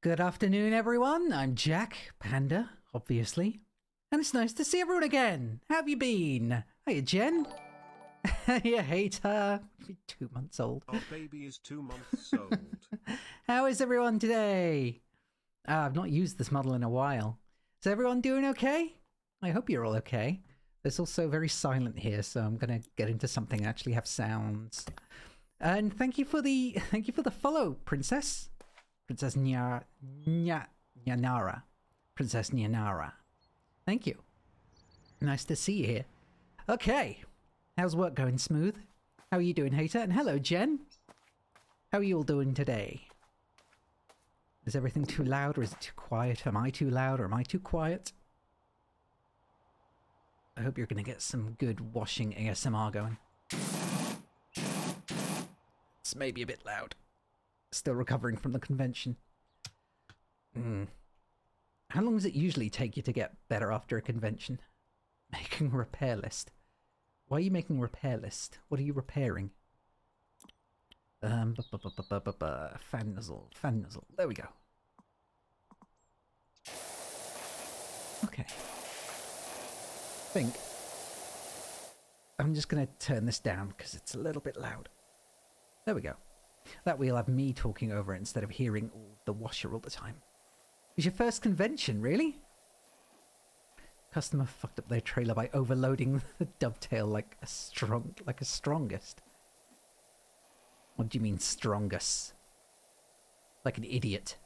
Good afternoon, everyone. I'm JAQKpanda, obviously. And it's nice to see everyone again. How have you been? Hiya, Jen. Hiya, Heita. 2 months old. Our baby is 2 months old. How is everyone today? I've not used this model in a while. Is everyone doing okay? I hope you're all okay. It's also very silent here, so I'm gonna get into something and actually have sounds. And thank you for the follow, Princess. Princess Nyanara. Princess Nyanara. Thank you. Nice to see you here. Okay. How's work going? Smooth? How are you doing, Heita? And hello, Jen. How are you all doing today? Is everything too loud or is it too quiet? Am I too loud or am I too quiet? I hope you're going to get some good washing ASMR going. It's maybe a bit loud. Still recovering from the convention. How long does it usually take you to get better after a convention? Making a repair list. Why are you making a repair list? What are you repairing? Fan nozzle. There we go. Okay. I think I'm just going to turn this down because it's a little bit loud. There we go. That way you'll have me talking over it instead of hearing the washer all the time. It was your first convention, really? Customer fucked up their trailer by overloading the dovetail like a strongest. What do you mean strongest? Like an idiot.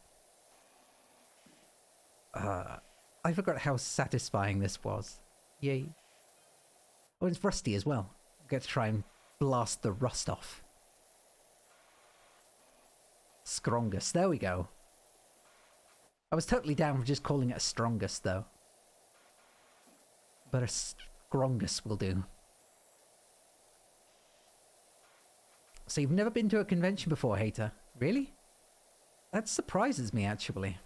I forgot how satisfying this was. Yay. Oh, it's rusty as well. I get to try and blast the rust off. Strongest. There we go. I was totally down for just calling it a strongest, though. But a strongest will do. So you've never been to a convention before, Heita? Really? That surprises me, actually.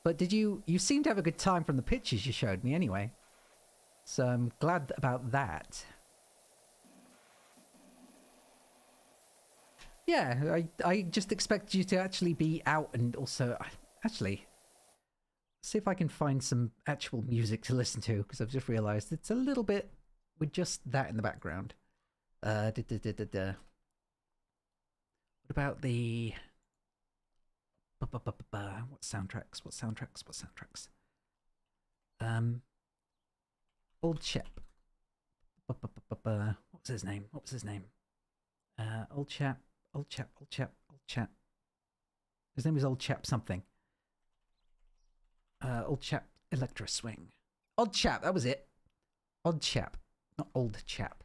But did you seem to have a good time from the pictures you showed me anyway. So I'm glad about that. Yeah, I just expect you to actually be out and also... Actually, see if I can find some actual music to listen to, because I've just realised it's a little bit with just that in the background. What about the... What soundtracks? Old chap. What was his name? Old chap. His name was Old Chap something. Old Chap Electro Swing. Odd Chap, that was it. Odd Chap. Not Old Chap.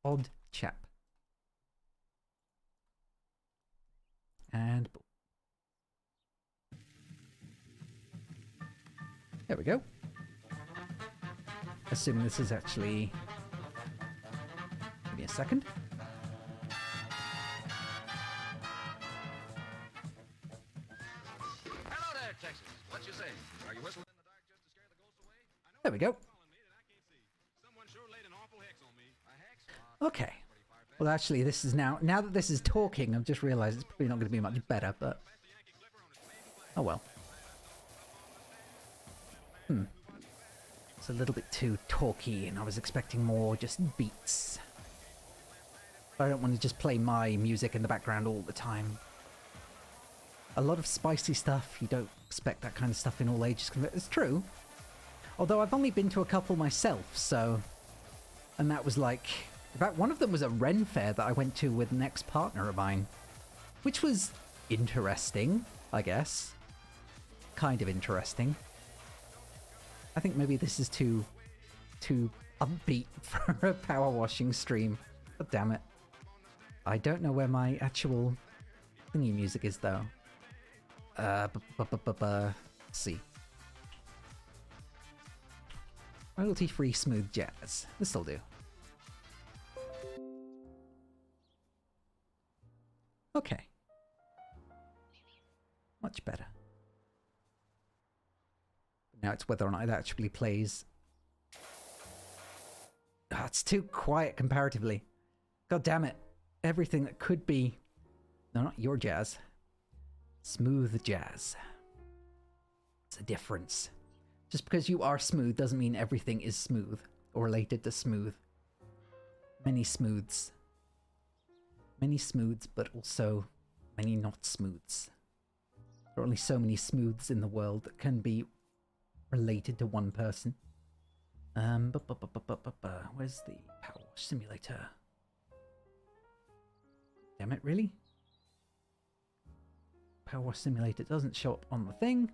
Odd Chap. And... there we go. Assuming this is actually... give me a second. Hello there, Texas. What you say? Are you whistling in the dark just to scare the ghosts away? There we go. Someone sure laid an awful hex on me. A hex? Okay. Well, actually, this is now that this is talking, I've just realised it's probably not going to be much better, but... oh well. It's a little bit too talky, and I was expecting more just beats. I don't want to just play my music in the background all the time. A lot of spicy stuff, you don't expect that kind of stuff in all ages. It's true. Although I've only been to a couple myself, so... and that was like... in fact, one of them was a Ren fair that I went to with an ex-partner of mine. Which was interesting, I guess. Kind of interesting. I think maybe this is too upbeat for a power washing stream. God damn it. I don't know where my actual thingy music is, though. Let's see. Royalty-free smooth jazz. This'll do. Okay. Much better. Now it's whether or not it actually plays. Oh, it's too quiet comparatively. God damn it. Everything that could be... no, not your jazz. Smooth jazz. It's a difference. Just because you are smooth doesn't mean everything is smooth or related to smooth. Many smooths. Many smooths, but also many not smooths. There are only so many smooths in the world that can be related to one person. Where's the PowerWash Simulator? Damn it, really? PowerWash Simulator doesn't show up on the thing.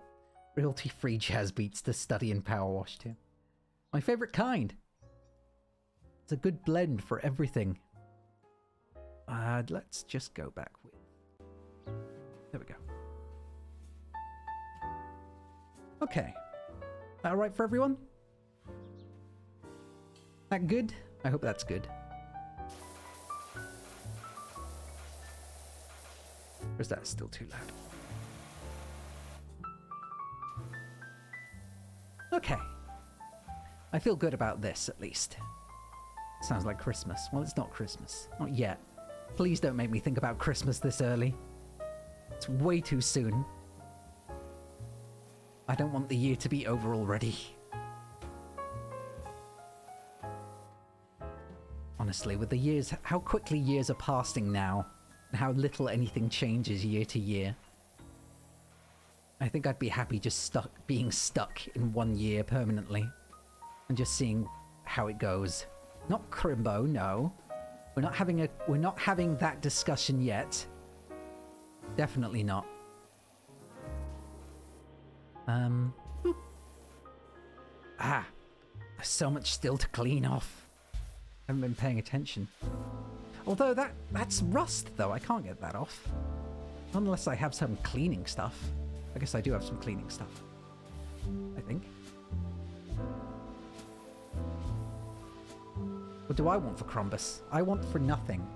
Royalty-free jazz beats to study in PowerWash too. My favourite kind. It's a good blend for everything. Let's just go back with... There we go. Okay. That alright for everyone? That good? I hope that's good. Or is that still too loud? Okay. I feel good about this, at least. Sounds like Christmas. Well, it's not Christmas. Not yet. Please don't make me think about Christmas this early. It's way too soon. I don't want the year to be over already. Honestly, with the years, how quickly years are passing now, and how little anything changes year to year. I think I'd be happy just being stuck in one year permanently, and just seeing how it goes. Not Crimbo, no. We're not having that discussion yet. Definitely not. Boop. Ah, there's so much still to clean off. Haven't been paying attention. Although that's rust though, I can't get that off. Not unless I have some cleaning stuff. I guess I do have some cleaning stuff. I think. What do I want for Crumbus? I want for nothing.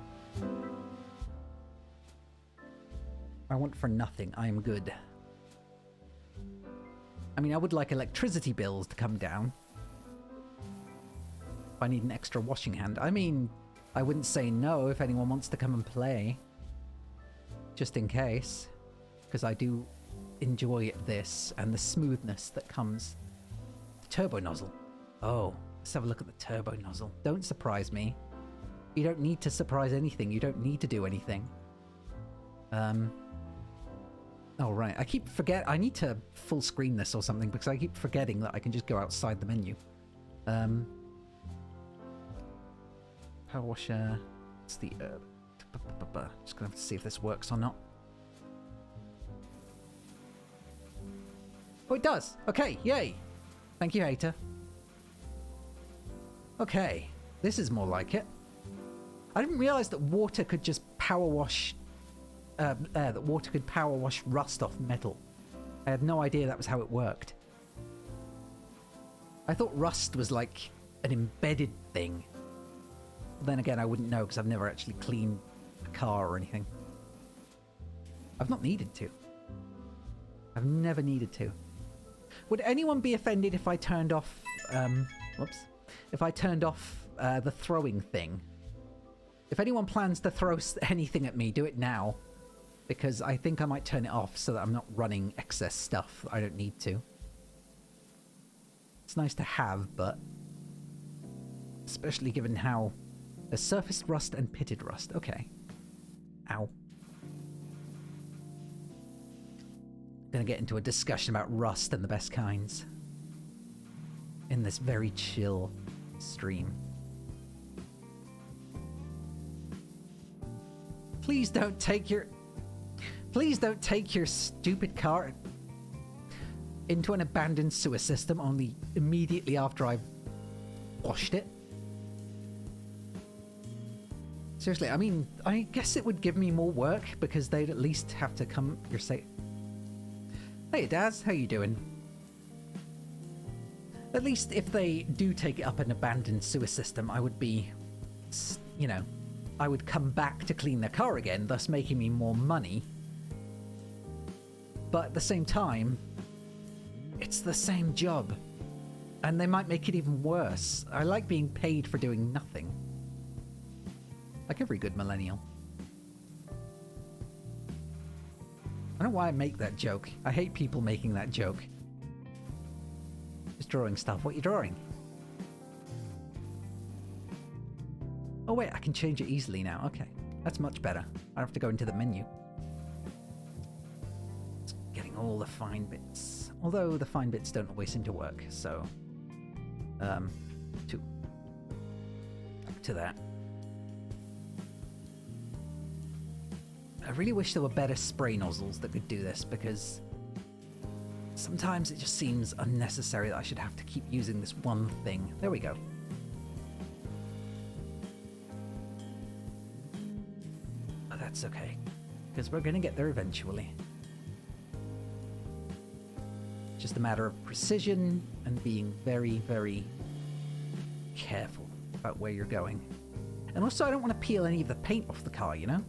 I want for nothing. I am good. I mean, I would like electricity bills to come down. If I need an extra washing hand. I mean, I wouldn't say no if anyone wants to come and play. Just in case. Because I do enjoy this and the smoothness that comes. The turbo nozzle. Oh, let's have a look at the turbo nozzle. Don't surprise me. You don't need to surprise anything. You don't need to do anything. Oh, right. I keep I need to full screen this or something because I keep forgetting that I can just go outside the menu. Power washer. It's the just gonna have to see if this works or not. Oh, it does. Okay, yay. Thank you, Heita. Okay, this is more like it. I didn't realize that water could just power wash. That water could power wash rust off metal. I had no idea that was how it worked. I thought rust was like an embedded thing. But then again, I wouldn't know because I've never actually cleaned a car or anything. I've not needed to. I've never needed to. Would anyone be offended if I turned off... whoops. If I turned off the throwing thing? If anyone plans to throw anything at me, do it now. Because I think I might turn it off so that I'm not running excess stuff I don't need to. It's nice to have, but... especially given how... there's surface rust and pitted rust. Okay. Ow. Gonna get into a discussion about rust and the best kinds. In this very chill stream. Please don't take your... please don't take your stupid car into an abandoned sewer system only immediately after I've washed it. Seriously, I mean, I guess it would give me more work because they'd at least have to come... Hey, Daz, how you doing? At least if they do take it up an abandoned sewer system, I would be... you know... I would come back to clean their car again, thus making me more money. But at the same time, it's the same job. And they might make it even worse. I like being paid for doing nothing. Like every good millennial. I don't know why I make that joke. I hate people making that joke. drawing stuff. What are you drawing? Oh wait, I can change it easily now. Okay, that's much better. I don't have to go into the menu. It's getting all the fine bits. Although the fine bits don't always seem to work, so... to that. I really wish there were better spray nozzles that could do this, because sometimes it just seems unnecessary that I should have to keep using this one thing. There we go. But that's okay, because we're going to get there eventually. Just a matter of precision and being very, very careful about where you're going. And also, I don't want to peel any of the paint off the car, you know?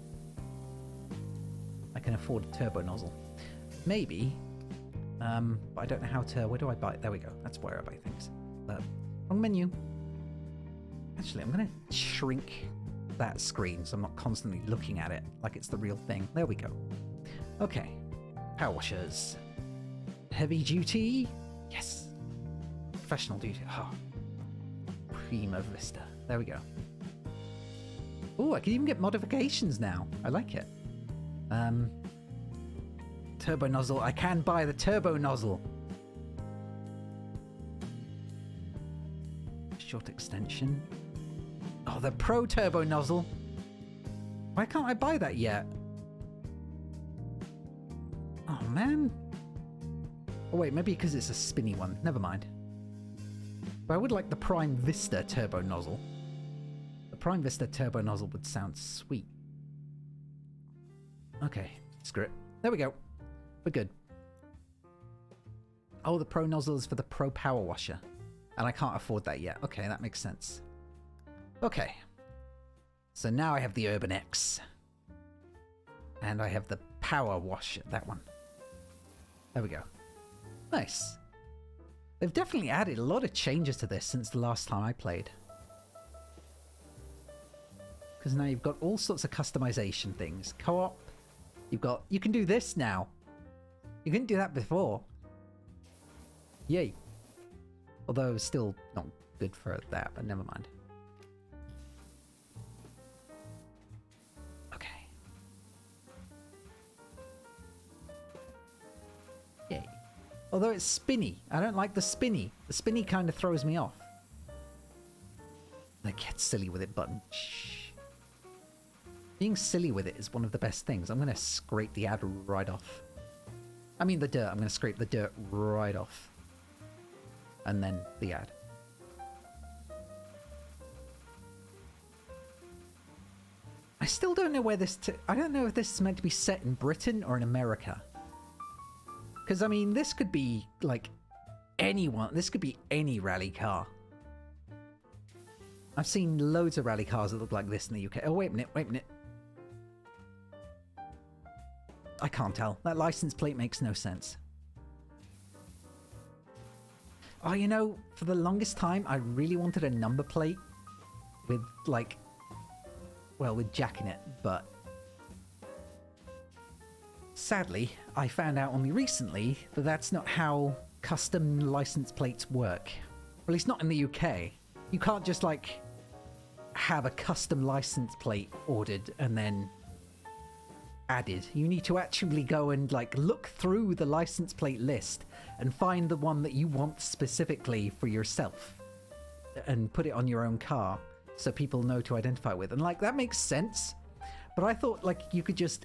I can afford a turbo nozzle. Maybe. But I don't know how to... Where do I buy? There we go. That's where I buy things. Wrong menu. Actually, I'm going to shrink that screen so I'm not constantly looking at it like it's the real thing. There we go. Okay. Power washers. Heavy duty. Yes. Professional duty. Oh. Prima Vista. There we go. Oh, I can even get modifications now. I like it. Turbo nozzle. I can buy the turbo nozzle. Short extension. Oh, the pro turbo nozzle. Why can't I buy that yet? Oh, man. Oh, wait, maybe because it's a spinny one. Never mind. But I would like the Prime Vista turbo nozzle. The Prime Vista turbo nozzle would sound sweet. Okay, screw it. There we go. We're good. Oh, the Pro nozzle is for the Pro Power Washer. And I can't afford that yet. Okay, that makes sense. Okay. So now I have the Urban X. And I have the Power Wash, that one. There we go. Nice. They've definitely added a lot of changes to this since the last time I played. Because now you've got all sorts of customization things. Co-op. You can do this now. You couldn't do that before. Yay. Although still not good for that, but never mind. Okay. Yay. Although it's spinny. I don't like the spinny. The spinny kind of throws me off. Like, get silly with it button. Shh. Being silly with it is one of the best things. I'm going to scrape the ad right off. I mean the dirt. I'm going to scrape the dirt right off. And then the ad. I still don't know where this... I don't know if this is meant to be set in Britain or in America. Because, I mean, this could be, like, anyone. This could be any rally car. I've seen loads of rally cars that look like this in the UK. Oh, wait a minute, wait a minute. I can't tell. That license plate makes no sense. Oh, you know, for the longest time, I really wanted a number plate with, like, well, with Jack in it, but sadly, I found out only recently that that's not how custom license plates work. Or at least not in the UK. You can't just, like, have a custom license plate ordered and then added. You need to actually go and, like, look through the license plate list and find the one that you want specifically for yourself and put it on your own car so people know to identify with. And, like, that makes sense. But I thought, like, you could just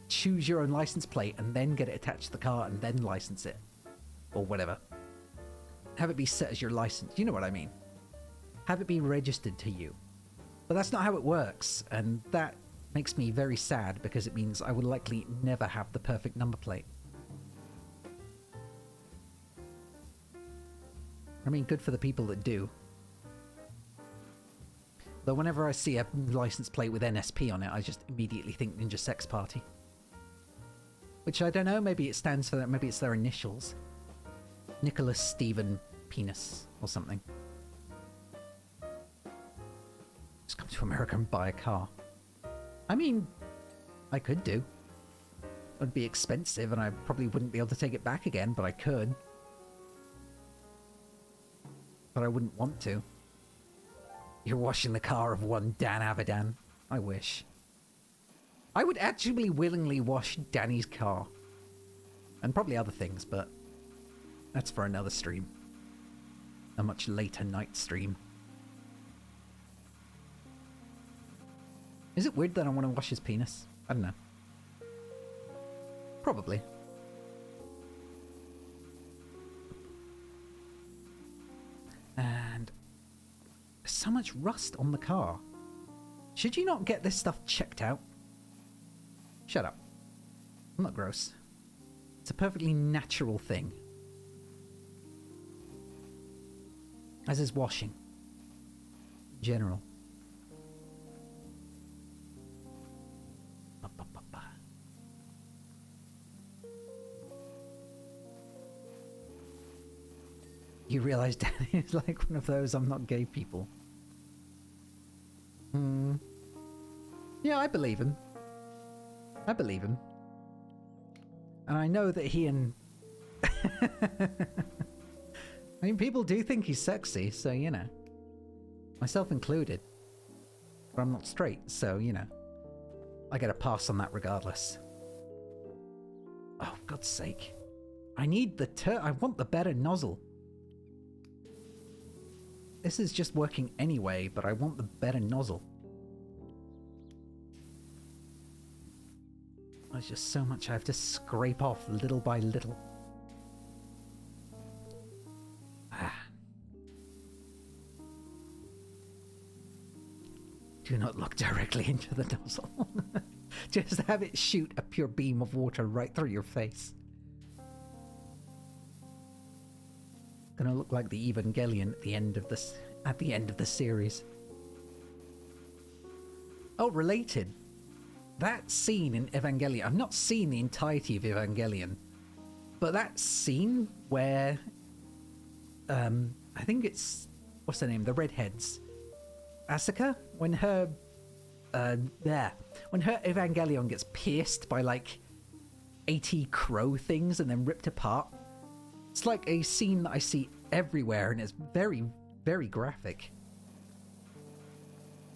choose your own license plate and then get it attached to the car and then license it. Or whatever. Have it be set as your license. You know what I mean. Have it be registered to you. But that's not how it works. And that makes me very sad because it means I will likely never have the perfect number plate. I mean, good for the people that do. Though whenever I see a license plate with NSP on it, I just immediately think Ninja Sex Party. Which I don't know, maybe it stands for that, maybe it's their initials. Nicholas Stephen Penis or something. Just come to America and buy a car. I mean, I could do. It would be expensive and I probably wouldn't be able to take it back again, but I could. but I wouldn't want to. You're washing the car of one Dan Avidan. I wish. I would actually willingly wash Danny's car. And probably other things, but that's for another stream. A much later night stream. Is it weird that I want to wash his penis? I don't know. Probably. And there's so much rust on the car. Should you not get this stuff checked out? Shut up. I'm not gross. It's a perfectly natural thing. As is washing. In general. You realise Danny is like one of those I'm not gay people. Yeah, I believe him. I believe him. And I know that he and... I mean, people do think he's sexy, so, you know. Myself included. But I'm not straight, so, you know. I get a pass on that regardless. Oh, God's sake. I need I want the better nozzle. This is just working anyway, but I want the better nozzle. There's just so much I have to scrape off little by little. Do not look directly into the nozzle. Just have it shoot a pure beam of water right through your face. Gonna look like the Evangelion at the end of the series. Oh, related. That scene in Evangelion, I've not seen the entirety of Evangelion, but that scene where I think it's, what's her name, the redheads, Asuka, when her Evangelion gets pierced by like 80 crow things and then ripped apart. It's like a scene that I see everywhere, and it's very, very graphic.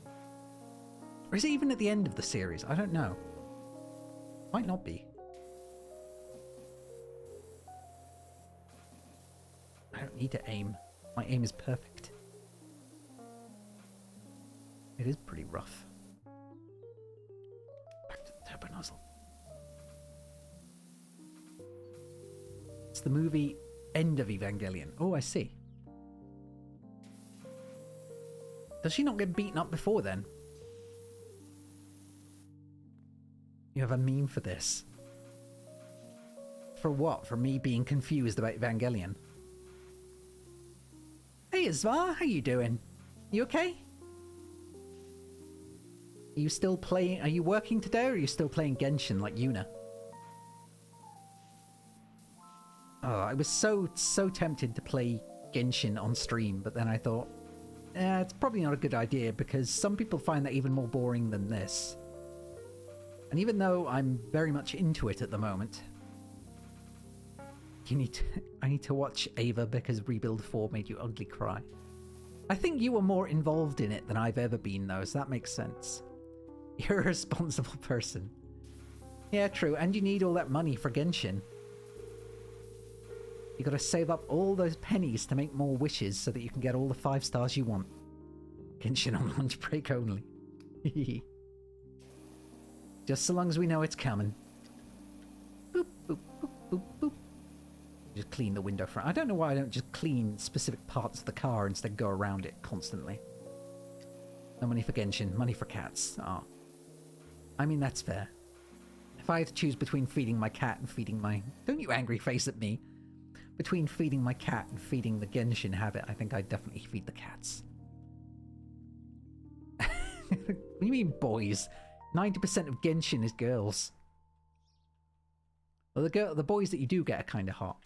Or is it even at the end of the series? I don't know. Might not be. I don't need to aim. My aim is perfect. It is pretty rough. Back to the turbo nozzle. It's the movie End of Evangelion. Oh, I see. Does she not get beaten up before then? You have a meme for this. For what? For me being confused about Evangelion? Hey Isvar, how you doing? You okay? Are you still playing? Are you working today, or are you still playing Genshin like Yuna? Oh, I was so tempted to play Genshin on stream, but then I thought, it's probably not a good idea because some people find that even more boring than this. And even though I'm very much into it at the moment, I need to watch Ava because Rebuild 4 made you ugly cry. I think you were more involved in it than I've ever been though, so that makes sense. You're a responsible person. Yeah, true, and you need all that money for Genshin. You gotta save up all those pennies to make more wishes so that you can get all the 5 stars you want. Genshin on lunch break only. Just so long as we know it's coming. Boop, boop, boop, boop, boop. Just clean the window front. I don't know why I don't just clean specific parts of the car instead go around it constantly. No money for Genshin, money for cats. Oh. I mean, that's fair. If I had to choose between feeding my cat and feeding my... Don't you angry face at me. Between feeding my cat and feeding the Genshin habit, I think I'd definitely feed the cats. What do you mean, boys? 90% of Genshin is girls. Well, the boys that you do get are kind of hot.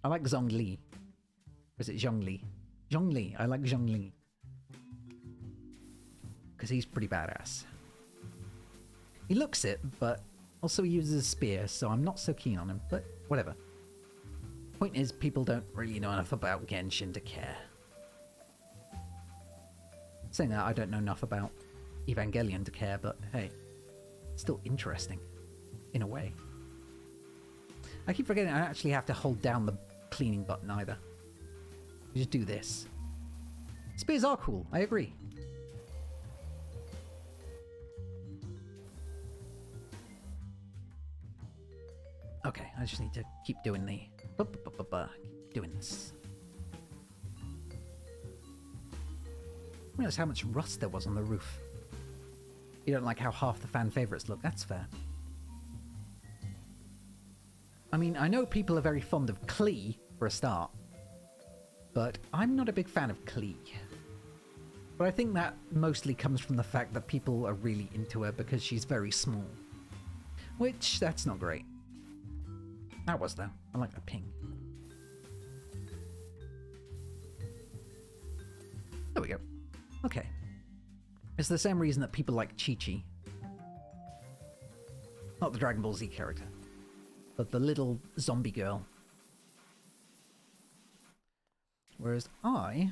I like Zhongli. Or is it Zhongli? Zhongli. I like Zhongli. Because he's pretty badass. He looks it, but also he uses a spear, so I'm not so keen on him, but whatever. Point is, people don't really know enough about Genshin to care. Saying that, I don't know enough about Evangelion to care, but hey, still interesting, in a way. I keep forgetting I actually have to hold down the cleaning button either. You just do this. Spears are cool, I agree. Okay, I just need to keep doing keep doing this. I realised how much rust there was on the roof. You don't like how half the fan favourites look, that's fair. I mean, I know people are very fond of Klee, for a start, but I'm not a big fan of Klee. But I think that mostly comes from the fact that people are really into her because she's very small. Which, that's not great. That was, though. I like that ping. There we go. Okay. It's the same reason that people like Chi-Chi. Not the Dragon Ball Z character, but the little zombie girl. Whereas I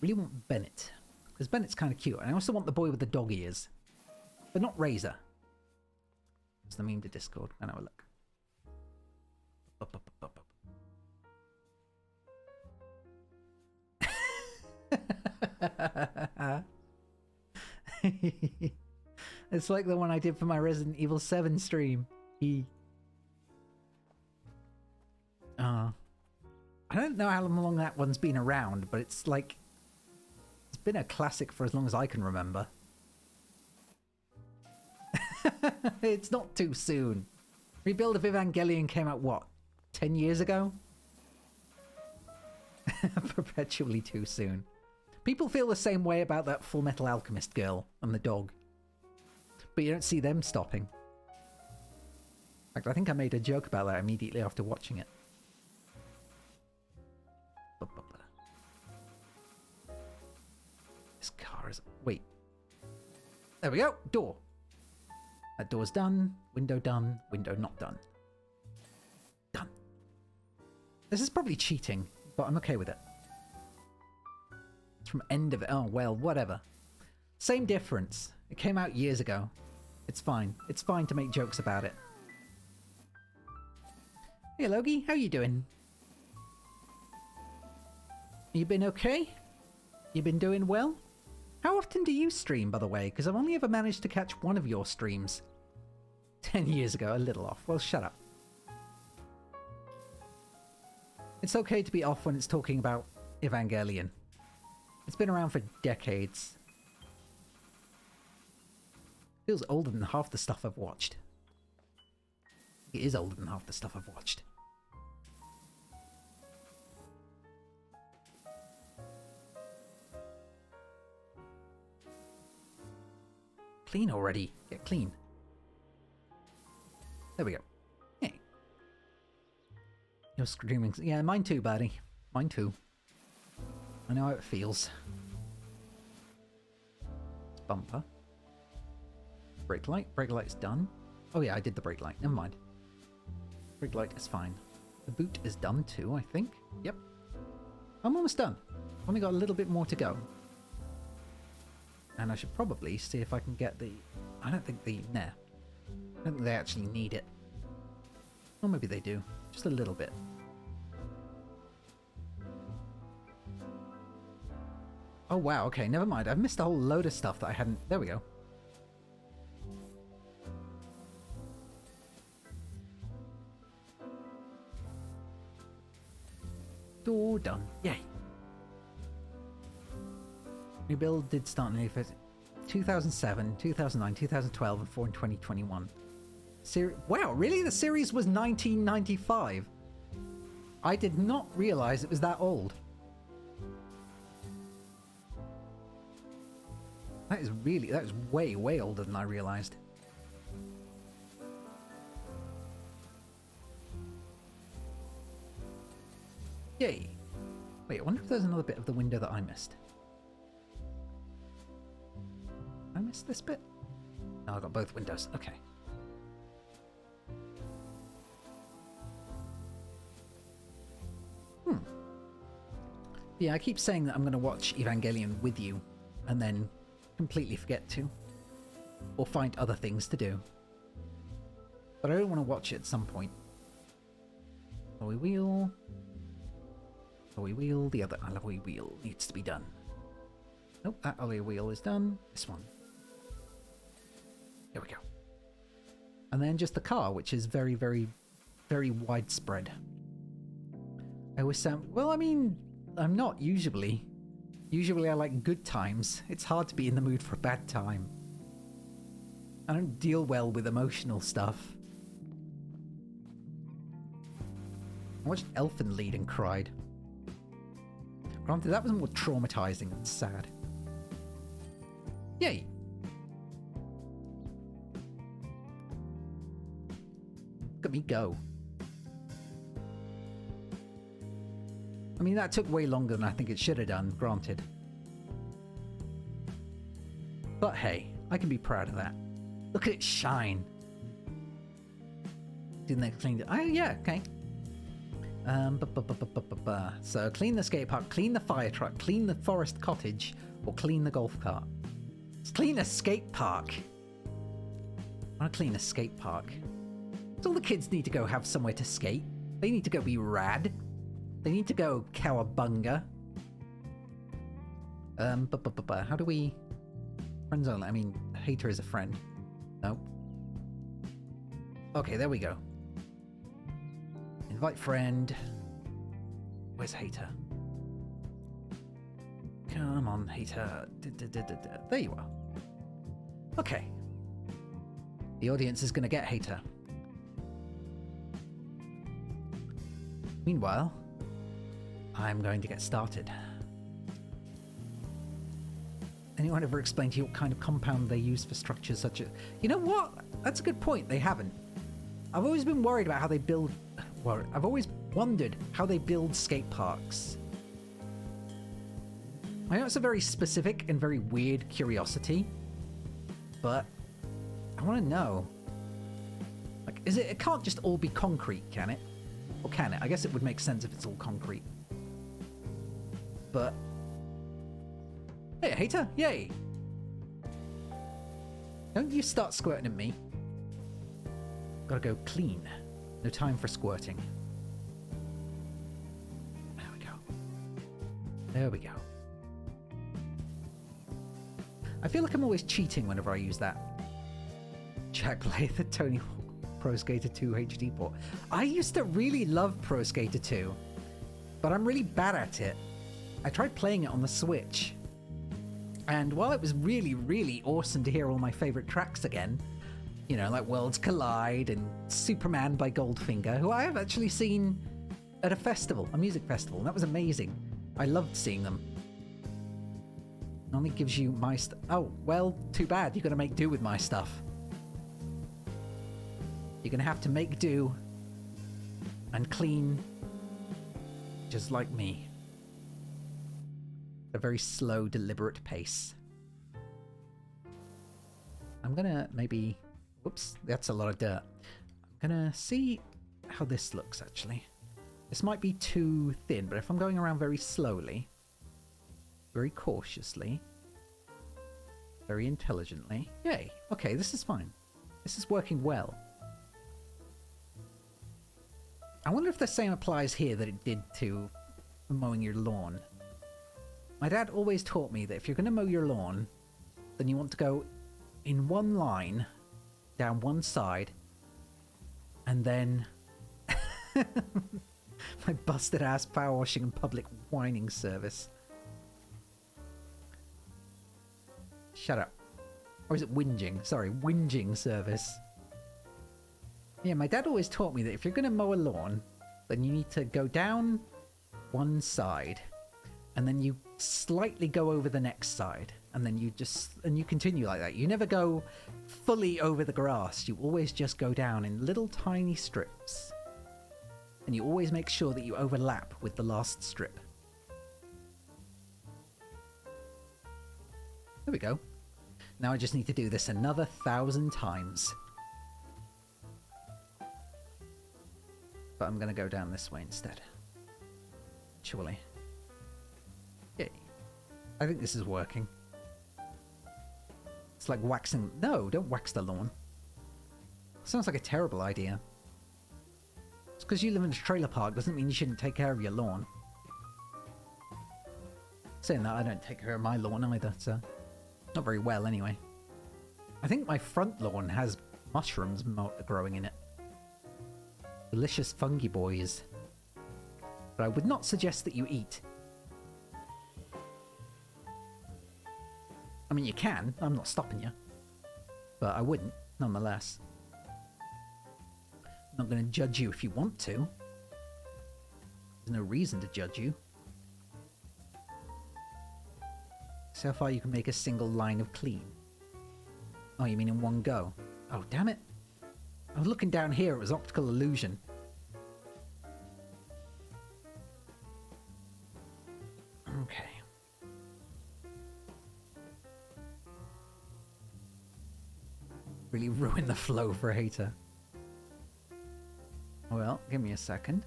really want Bennett. Because Bennett's kind of cute. And I also want the boy with the dog ears. But not Razor. It's the meme to Discord. I know, look. It's like the one I did for my Resident Evil 7 stream. I don't know how long that one's been around, but it's like... It's been a classic for as long as I can remember. It's not too soon. Rebuild of Evangelion came out, what, 10 years ago? Perpetually too soon. People feel the same way about that Full Metal Alchemist girl and the dog. But you don't see them stopping. In fact, I think I made a joke about that immediately after watching it. This car is... Wait. There we go! Door! That door's done. Window done. Window not done. Done. This is probably cheating, but I'm okay with it. It's from end of it. Oh, well, whatever. Same difference. It came out years ago. It's fine. It's fine to make jokes about it. Hey, Logie. How you doing? You been okay? You been doing well? How often do you stream, by the way? Because I've only ever managed to catch one of your streams. 10 years ago, a little off. Well, shut up. It's okay to be off when it's talking about Evangelion. It's been around for decades. Feels older than half the stuff I've watched. It is older than half the stuff I've watched. Clean already. Get clean. There we go. Hey. You're screaming. Yeah, mine too, buddy. Mine too. I know how it feels. It's bumper. Brake light. Brake light's done. Oh yeah, I did the brake light. Never mind. Brake light is fine. The boot is done too, I think. Yep. I'm almost done. Only got a little bit more to go. And I should probably see if I can get the... I don't think the... Nah. I don't think they actually need it. Or maybe they do. Just a little bit. Oh wow, okay, never mind. I've missed a whole load of stuff that I hadn't... There we go. Door done. Yay. Rebuild did start in 2007, 2009, 2012, and 4 in 2021. Wow, really? The series was 1995? I did not realize it was that old. That is way, way older than I realized. Yay. Wait, I wonder if there's another bit of the window that I missed. I missed this bit? No, I got both windows. Okay. Yeah, I keep saying that I'm going to watch Evangelion with you and then completely forget to. Or find other things to do. But I don't want to watch it at some point. Alloy wheel. Alloy wheel. The other alloy wheel needs to be done. Nope, that alloy wheel is done. This one. There we go. And then just the car, which is very, very, very widespread. I always sound... Well, I mean, I'm not usually. Usually I like good times. It's hard to be in the mood for a bad time. I don't deal well with emotional stuff. I watched Elfen Lied and cried. Granted, that was more traumatizing than sad. Yay! Look at me go. I mean, that took way longer than I think it should have done, granted. But hey, I can be proud of that. Look at it shine. Didn't they clean it? Oh, yeah, okay. So clean the skate park, clean the fire truck, clean the forest cottage, or clean the golf cart. Let's clean a skate park. I want to clean a skate park. So all the kids need to go have somewhere to skate. They need to go be rad. They need to go cowabunga. How do we... Friends only. I mean, Heita is a friend. Nope. Okay, there we go. Invite friend. Where's Heita? Come on, Heita. There you are. Okay. The audience is going to get Heita. Meanwhile, I'm going to get started. Anyone ever explained to you what kind of compound they use for structures such as... You know what? That's a good point. They haven't. I've always been worried about how they build... Well, I've always wondered how they build skate parks. I know it's a very specific and very weird curiosity, but I want to know. Like, is it... It can't just all be concrete, can it? Or can it? I guess it would make sense if it's all concrete. But... Hey, Heita! Yay! Don't you start squirting at me. Gotta go clean. No time for squirting. There we go. There we go. I feel like I'm always cheating whenever I use that. JAQK the Tony Hawk Pro Skater 2 HD port. I used to really love Pro Skater 2, but I'm really bad at it. I tried playing it on the Switch, and while it was really, really awesome to hear all my favorite tracks again, you know, like Worlds Collide and Superman by Goldfinger, who I have actually seen at a festival, a music festival, and that was amazing. I loved seeing them. It only gives you my stuff. Oh, well, too bad. You're going to make do with my stuff. You're going to have to make do and clean just like me. A very slow, deliberate pace. I'm going to maybe... Whoops, that's a lot of dirt. I'm going to see how this looks, actually. This might be too thin, but if I'm going around very slowly, very cautiously, very intelligently... Yay! Okay, this is fine. This is working well. I wonder if the same applies here that it did to mowing your lawn. My dad always taught me that if you're going to mow your lawn, then you want to go in one line, down one side, and then... My busted ass power washing and public whining service. Shut up. Or is it whinging? Sorry, whinging service. Yeah, my dad always taught me that if you're going to mow a lawn, then you need to go down one side, and then you slightly go over the next side, and then you continue like that. You never go fully over the grass. You always just go down in little tiny strips. And you always make sure that you overlap with the last strip. There we go. Now I just need to do this another 1,000 times. But I'm going to go down this way instead. Surely. Yay. I think this is working. It's like waxing... No, don't wax the lawn. Sounds like a terrible idea. Just because you live in a trailer park doesn't mean you shouldn't take care of your lawn. Saying that, I don't take care of my lawn either, so... Not very well, anyway. I think my front lawn has mushrooms growing in it. Delicious fungi boys. But I would not suggest that you eat. I mean, you can. I'm not stopping you. But I wouldn't, nonetheless. I'm not going to judge you if you want to. There's no reason to judge you. See how far you can make a single line of clean. Oh, you mean in one go? Oh, damn it. I was looking down here, it was optical illusion. Okay. Really ruined the flow for a hater. Well, give me a second.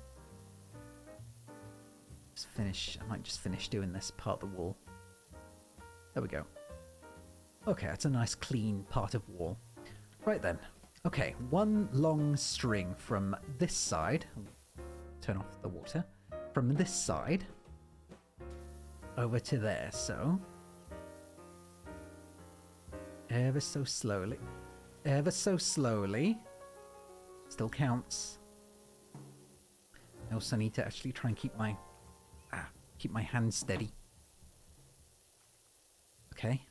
Just finish. I might just finish doing this part of the wall. There we go. Okay, that's a nice clean part of wall. Right then. Okay, one long string from this side. Turn off the water. From this side over to there, so ever so slowly. Ever so slowly. Still counts. I also need to actually try and keep my hand steady. Okay.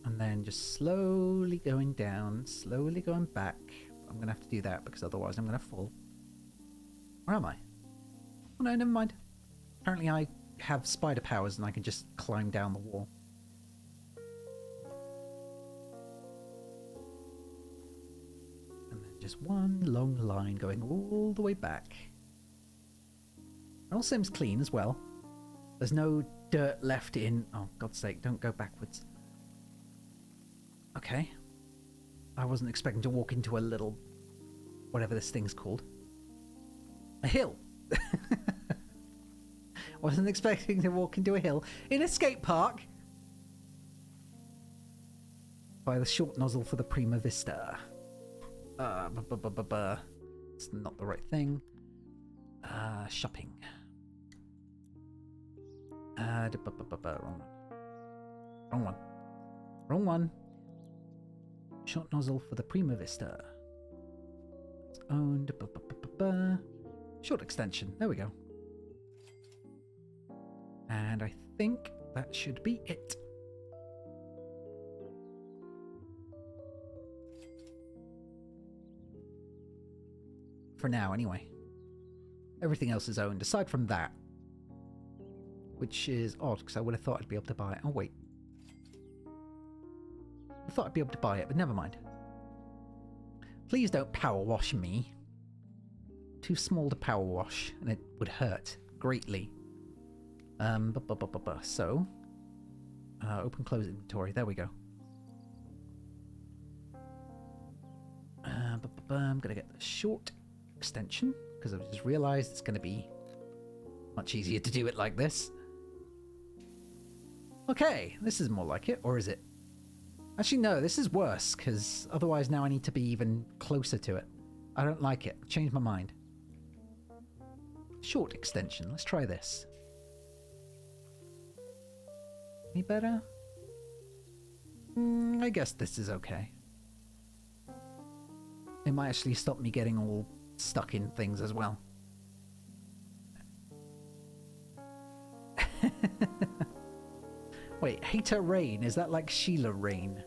And then just slowly going down, slowly going back. I'm going to have to do that because otherwise I'm going to fall. Where am I? Oh no, never mind. Apparently I have spider powers and I can just climb down the wall. And then just one long line going all the way back. It all seems clean as well. There's no dirt left in... Oh, God's sake, don't go backwards. Okay. I wasn't expecting to walk into a little... whatever this thing's called. A hill! Wasn't expecting to walk into a hill in a skate park! By the short nozzle for the Prima Vista. It's not the right thing. Shopping. Wrong one. Wrong one. Wrong one. Short nozzle for the Prima Vista. It's owned. Short extension. There we go. And I think that should be it. For now, anyway. Everything else is owned, aside from that. Which is odd, because I would have thought I'd be able to buy it. Oh, wait. I thought I'd be able to buy it, but never mind. Please don't power wash me. Too small to power wash, and it would hurt greatly. So, open close inventory. There we go. I'm gonna get the short extension because I've just realised it's gonna be much easier to do it like this. Okay, this is more like it, or is it? Actually, no, this is worse because otherwise now I need to be even closer to it. I don't like it. Changed my mind. Short extension. Let's try this. Any better? I guess this is okay. It might actually stop me getting all stuck in things as well. Wait, Heita Rain, is that like Sheila Rain?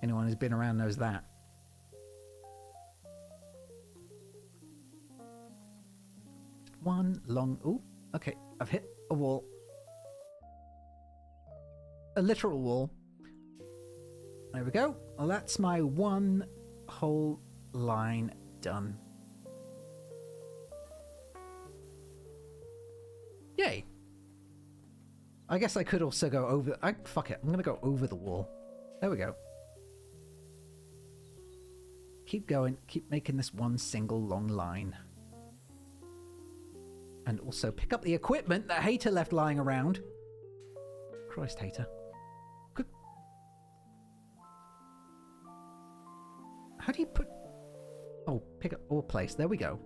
Anyone who's been around knows that. One long... Ooh, okay, I've hit a wall. A literal wall. There we go. Well, that's my one whole line done. Yay. I guess I could also go over... fuck it. I'm going to go over the wall. There we go. Keep going. Keep making this one single long line. And also pick up the equipment that Heita left lying around. Christ, Heita. Oh, pick up or place. There we go.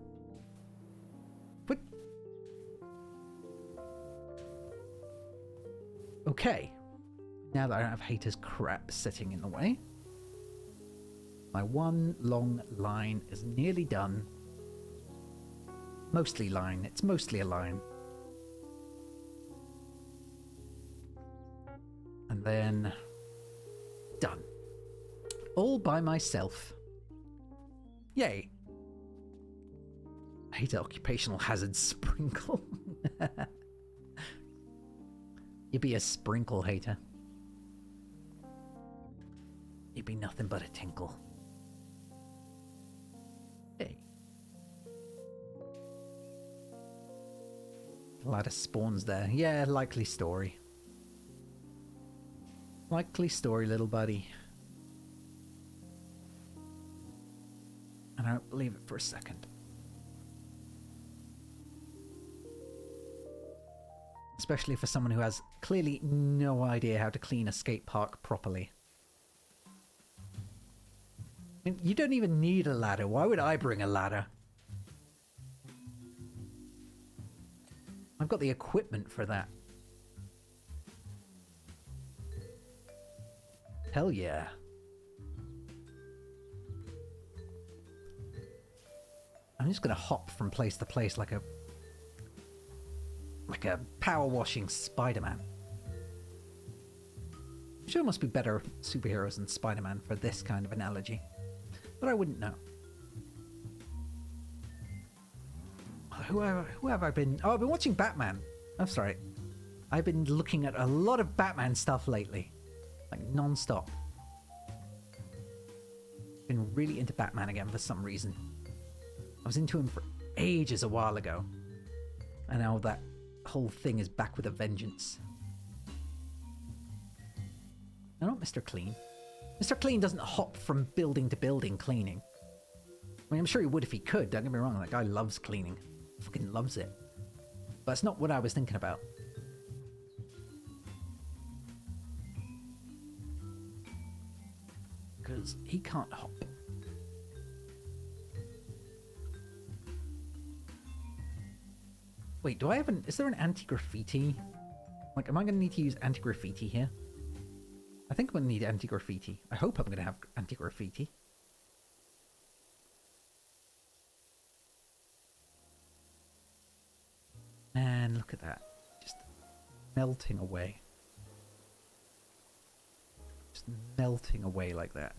What? Okay. Now that I don't have Heita's crap sitting in the way, my one long line is nearly done. Mostly line. It's mostly a line. And then... done. All by myself. Yay. I hate occupational hazard sprinkle. You'd be a sprinkle hater. You'd be nothing but a tinkle. Hey. A lot of spawns there. Yeah, likely story. Likely story, little buddy. And I don't believe it for a second. Especially for someone who has clearly no idea how to clean a skate park properly. I mean, you don't even need a ladder. Why would I bring a ladder? I've got the equipment for that. Hell yeah. I'm just gonna hop from place to place like a power washing Spider-Man. I'm sure there must be better superheroes than Spider-Man for this kind of analogy, but I wouldn't know. Who have I been? Oh, I've been watching Batman. That's right. I've been looking at a lot of Batman stuff lately, like non-stop. Been really into Batman again for some reason. I was into him for ages a while ago, and now that whole thing is back with a vengeance. No, not Mr. Clean. Mr. Clean doesn't hop from building to building cleaning. I mean, I'm sure he would if he could, don't get me wrong, that guy loves cleaning. Fucking loves it. But that's not what I was thinking about. Because he can't hop. Wait, do I have is there an anti-graffiti? Like, am I going to need to use anti-graffiti here? I think I'm going to need anti-graffiti. I hope I'm going to have anti-graffiti. And look at that. Just melting away. Just melting away like that.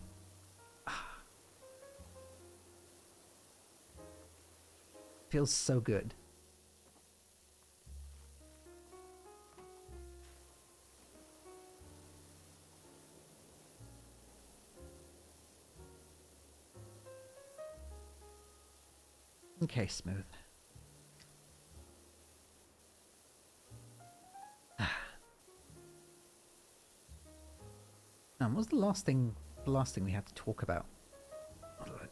Feels so good. Okay, smooth. What was the last thing we had to talk about?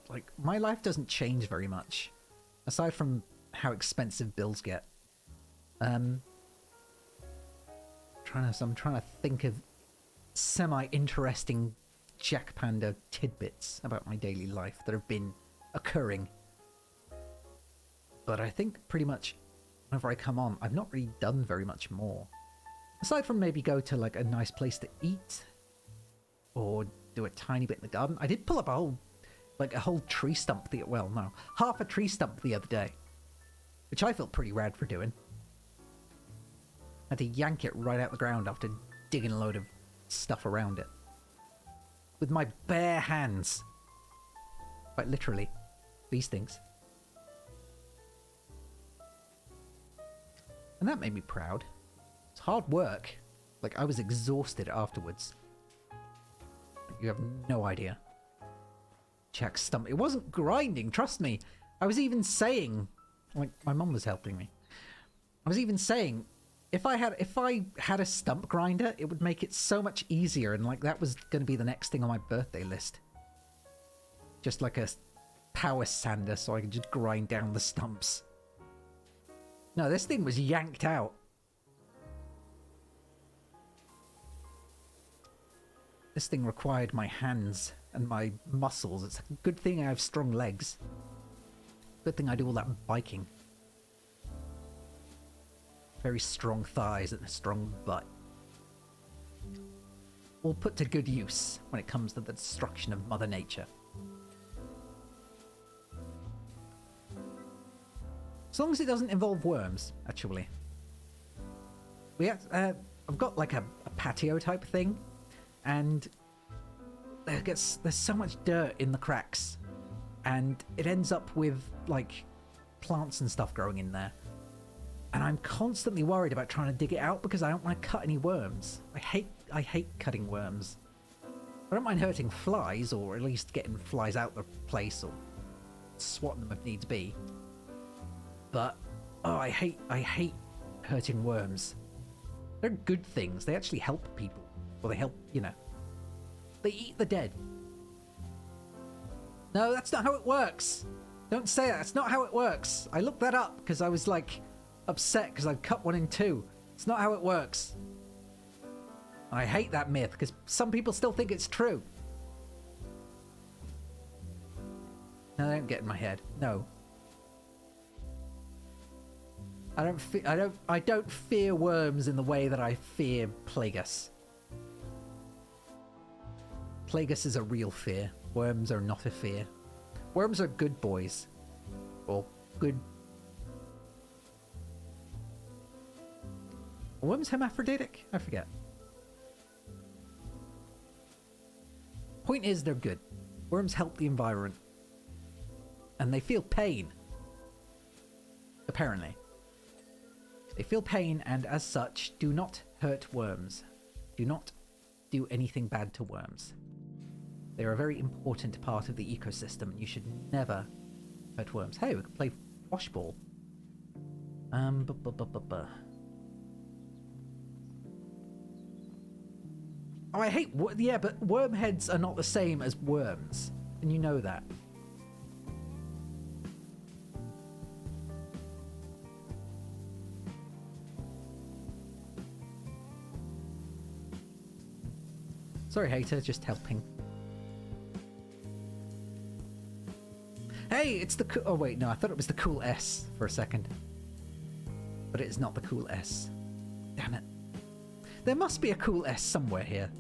Like, my life doesn't change very much, aside from how expensive bills get. I'm trying to think of semi-interesting JAQKpanda tidbits about my daily life that have been occurring. But I think pretty much whenever I come on, I've not really done very much more. Aside from maybe go to like a nice place to eat or do a tiny bit in the garden. I did pull up a whole tree stump half a tree stump the other day, which I felt pretty rad for doing. I had to yank it right out the ground after digging a load of stuff around it. With my bare hands. Quite literally. These things. And that made me proud. It's hard work. Like, I was exhausted afterwards. You have no idea. Check stump. It wasn't grinding, trust me. I was even saying, like, my mum was helping me. I was even saying, if I had a stump grinder, it would make it so much easier, and like that was going to be the next thing on my birthday list. Just like a power sander so I could just grind down the stumps. No, this thing was yanked out. This thing required my hands and my muscles. It's a good thing I have strong legs. Good thing I do all that biking. Very strong thighs and a strong butt. All put to good use when it comes to the destruction of Mother Nature. As long as it doesn't involve worms, actually. I've got like a patio type thing, and there's so much dirt in the cracks, and it ends up with like plants and stuff growing in there. And I'm constantly worried about trying to dig it out because I don't want to cut any worms. I hate cutting worms. I don't mind hurting flies, or at least getting flies out the place, or swatting them if needs be. But oh, I hate hurting worms. They're good things. They actually help people. Or they help, you know. They eat the dead. No, that's not how it works. Don't say that. That's not how it works. I looked that up because I was like upset because I'd cut one in two. It's not how it works. And I hate that myth because some people still think it's true. No, don't get in my head. No. I don't fear worms in the way that I fear Plagueis. Plagueis is a real fear. Worms are not a fear. Worms are good boys. Or good... Are worms hermaphroditic? I forget. Point is, they're good. Worms help the environment. And they feel pain. Apparently. They feel pain, and as such, do not hurt worms. Do not do anything bad to worms. They are a very important part of the ecosystem, and you should never hurt worms. Hey, we can play washball. Oh, I hate... Yeah, but worm heads are not the same as worms. And you know that. Sorry, Heita, just helping. Hey, it's the oh wait, no, I thought it was the cool S for a second. But it's not the cool S. Damn it. There must be a cool S somewhere here.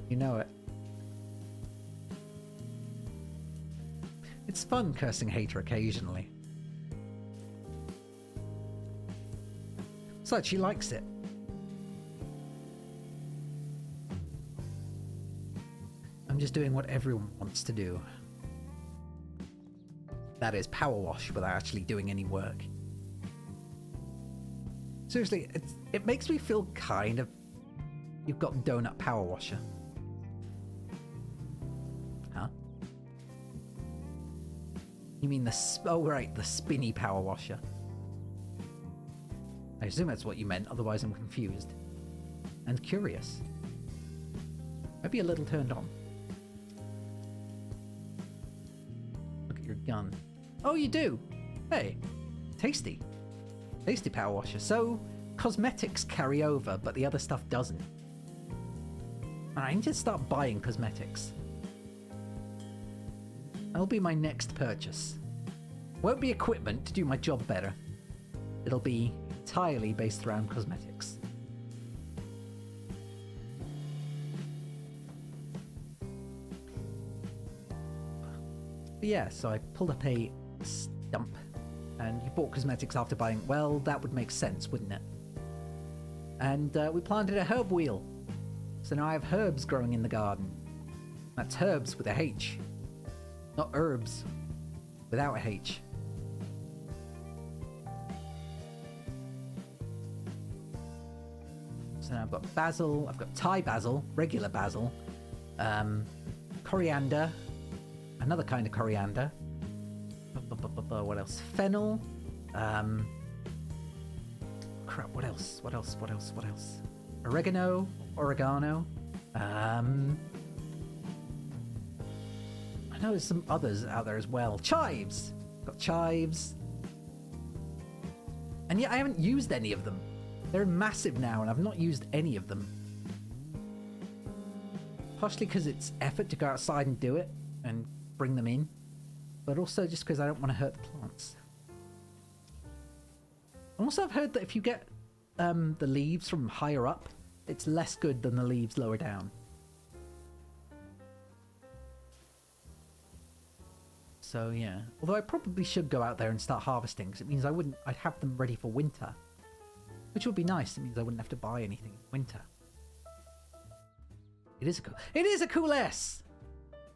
You know it. It's fun cursing Heita occasionally. Besides, she likes it. I'm just doing what everyone wants to do. That is power wash without actually doing any work. Seriously, it makes me feel kind of... You've got donut power washer. Huh? You mean the... Oh, right, the spinny power washer. I assume that's what you meant, otherwise I'm confused. And curious. Maybe a little turned on. Your gun. Oh, you do? Hey, tasty. Tasty power washer. So, cosmetics carry over, but the other stuff doesn't. I need to start buying cosmetics. That'll be my next purchase. Won't be equipment to do my job better. It'll be entirely based around cosmetics. But yeah, so I pulled up a stump, and you bought cosmetics after buying. Well, that would make sense, wouldn't it? And we planted a herb wheel. So now I have herbs growing in the garden. That's herbs with a H. Not herbs without a H. So now I've got basil, I've got Thai basil, regular basil, coriander, another kind of coriander. What else? Fennel. Crap, what else? Oregano. I know there's some others out there as well. Chives. Got chives. And yet I haven't used any of them. They're massive now and I've not used any of them. Partially because it's effort to go outside and do it and bring them in. but also just because I don't want to hurt the plants. Also, I've heard that if you get the leaves from higher up, it's less good than the leaves lower down. So yeah, although I probably should go out there and start harvesting, because it means I'd have them ready for winter, which would be nice. It means I wouldn't have to buy anything in winter. It is a cool S.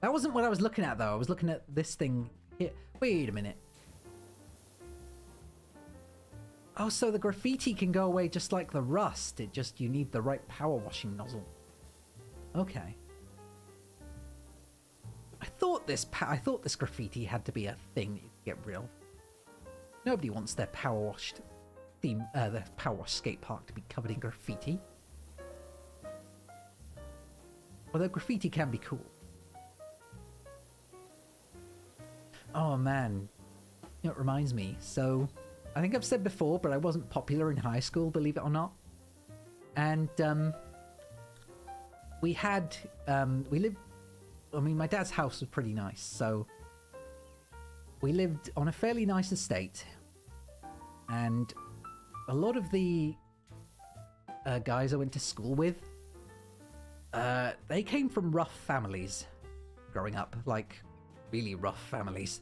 That wasn't what I was looking at though. I was looking at this thing here. Wait a minute. Oh, so the graffiti can go away just like the rust. You need the right power washing nozzle. Okay. I thought this graffiti had to be a thing that you could get rid of. Nobody wants their power washed theme, the power wash skate park to be covered in graffiti. Although graffiti can be cool. Oh man, you know, it reminds me. So, I think I've said before, but I wasn't popular in high school, believe it or not. And we lived. I mean, my dad's house was pretty nice, so we lived on a fairly nice estate, and a lot of the guys I went to school with, they came from rough families growing up, like really rough families.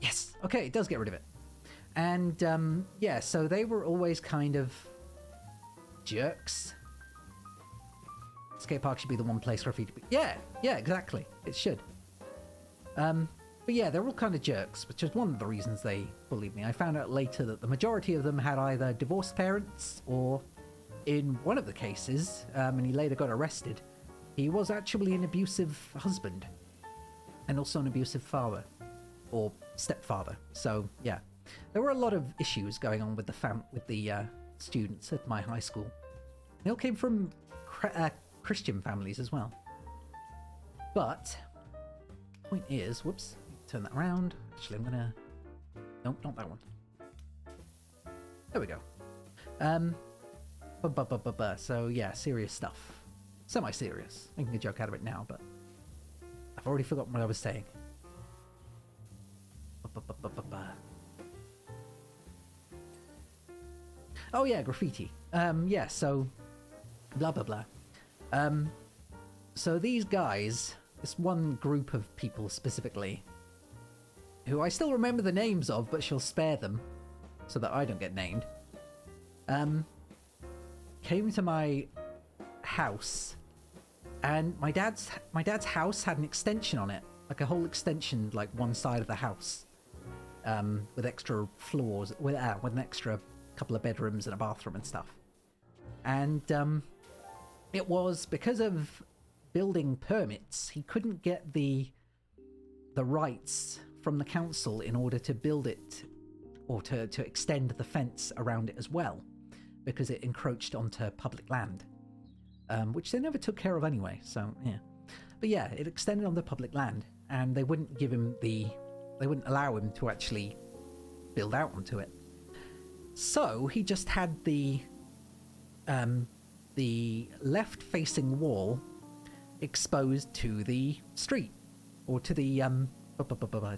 Yes, okay, it does get rid of it. And yeah, so they were always kind of jerks. Skate park should be the one place graffiti. Yeah, exactly. It should. But yeah, they're all kind of jerks, which is one of the reasons they bullied me. I found out later that the majority of them had either divorced parents, or in one of the cases, and he later got arrested, he was actually an abusive husband, and also an abusive father, or stepfather. So yeah, there were a lot of issues going on with the students at my high school. They all came from Christian families as well. But point is, whoops, turn that around. Actually, I'm gonna, nope, not that one. There we go. So yeah, serious stuff. Semi-serious. Making a joke out of it now, but I've already forgotten what I was saying. Oh yeah, graffiti. Yeah, so blah blah blah. So these guys, this one group of people specifically, who I still remember the names of, but she'll spare them so that I don't get named, came to my house, and my dad's house had an extension on it, like a whole extension, like one side of the house, with extra floors, with an extra couple of bedrooms and a bathroom and stuff. And it was because of building permits, he couldn't get the rights from the council in order to build it, or to extend the fence around it as well, because it encroached onto public land, which they never took care of anyway, so yeah. But yeah, it extended on the public land, and they wouldn't allow him to actually build out onto it. So he just had the left-facing wall exposed to the street, or to the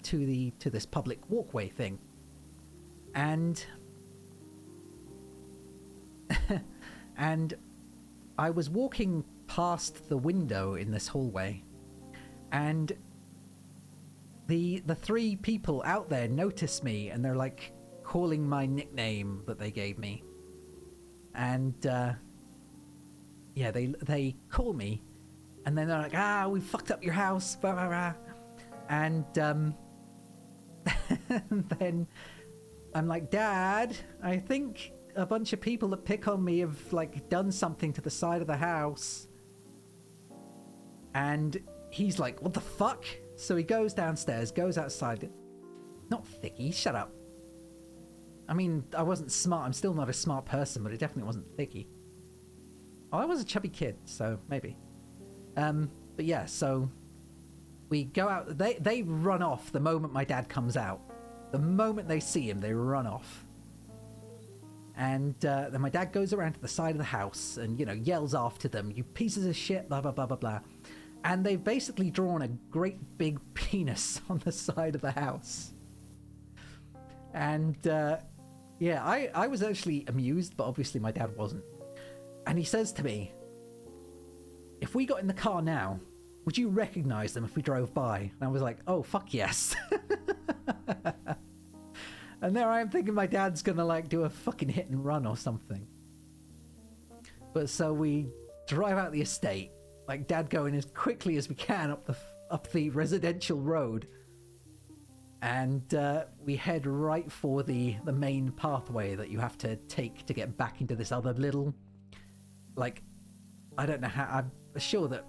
to this public walkway thing, and and I was walking past the window in this hallway, and the three people out there noticed me, and they're like calling my nickname that they gave me, and yeah, they call me, and then they're like, we fucked up your house, blah, blah, blah. And then I'm like, Dad, I think a bunch of people that pick on me have like done something to the side of the house. And he's like, what the fuck? So he goes downstairs, goes outside. Not Thicky, shut up. I mean, I wasn't smart. I'm still not a smart person, but it definitely wasn't Thicky. Oh, I was a chubby kid, so maybe. But yeah, so we go out. They run off the moment my dad comes out. The moment they see him, they run off. And then my dad goes around to the side of the house and, you know, yells after them, you pieces of shit, blah, blah, blah, blah, blah. And they've basically drawn a great big penis on the side of the house. And yeah, I was actually amused, but obviously my dad wasn't. And he says to me, if we got in the car now, would you recognize them if we drove by? And I was like, oh, fuck yes. And there I am thinking my dad's gonna like do a fucking hit and run or something. But so we drive out the estate, like dad going as quickly as we can up the residential road. And we head right for the main pathway that you have to take to get back into this other little, like, I don't know how, I'm sure that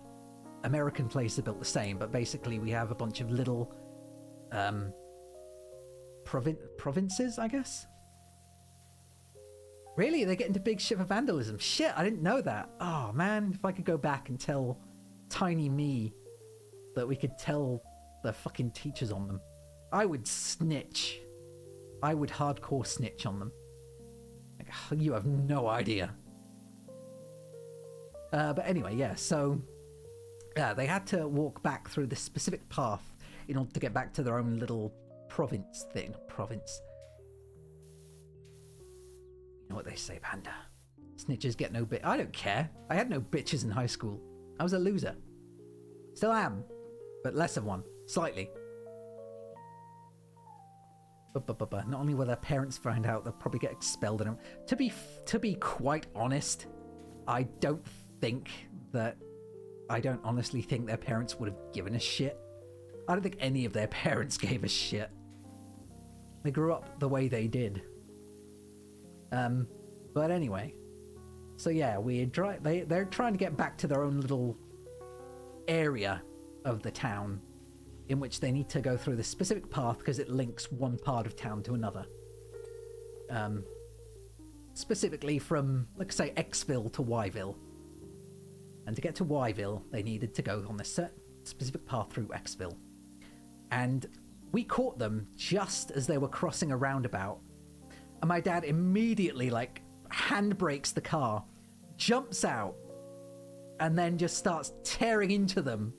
American places are built the same, but basically we have a bunch of little provinces, I guess. Really? They get into big shit for vandalism? Shit, I didn't know that. Oh man, if I could go back and tell tiny me that we could tell the fucking teachers on them, I would snitch. I would hardcore snitch on them. Like, you have no idea. But anyway, yeah, so they had to walk back through this specific path in order to get back to their own little province thing. Province. You know what they say, Panda. Snitches get no bit. I don't care. I had no bitches in high school. I was a loser. Still am. But less of one. Slightly. Not only will their parents find out, they'll probably get expelled. And to be quite honest, I don't honestly think their parents would have given a shit. I don't think any of their parents gave a shit. They grew up the way they did. But anyway, so yeah, they're trying to get back to their own little area of the town, in which they need to go through this specific path because it links one part of town to another. Specifically from, let's say, Xville to Yville. And to get to Yville, they needed to go on this specific path through Xville. And we caught them just as they were crossing a roundabout. And my dad immediately, like, handbrakes the car, jumps out, and then just starts tearing into them,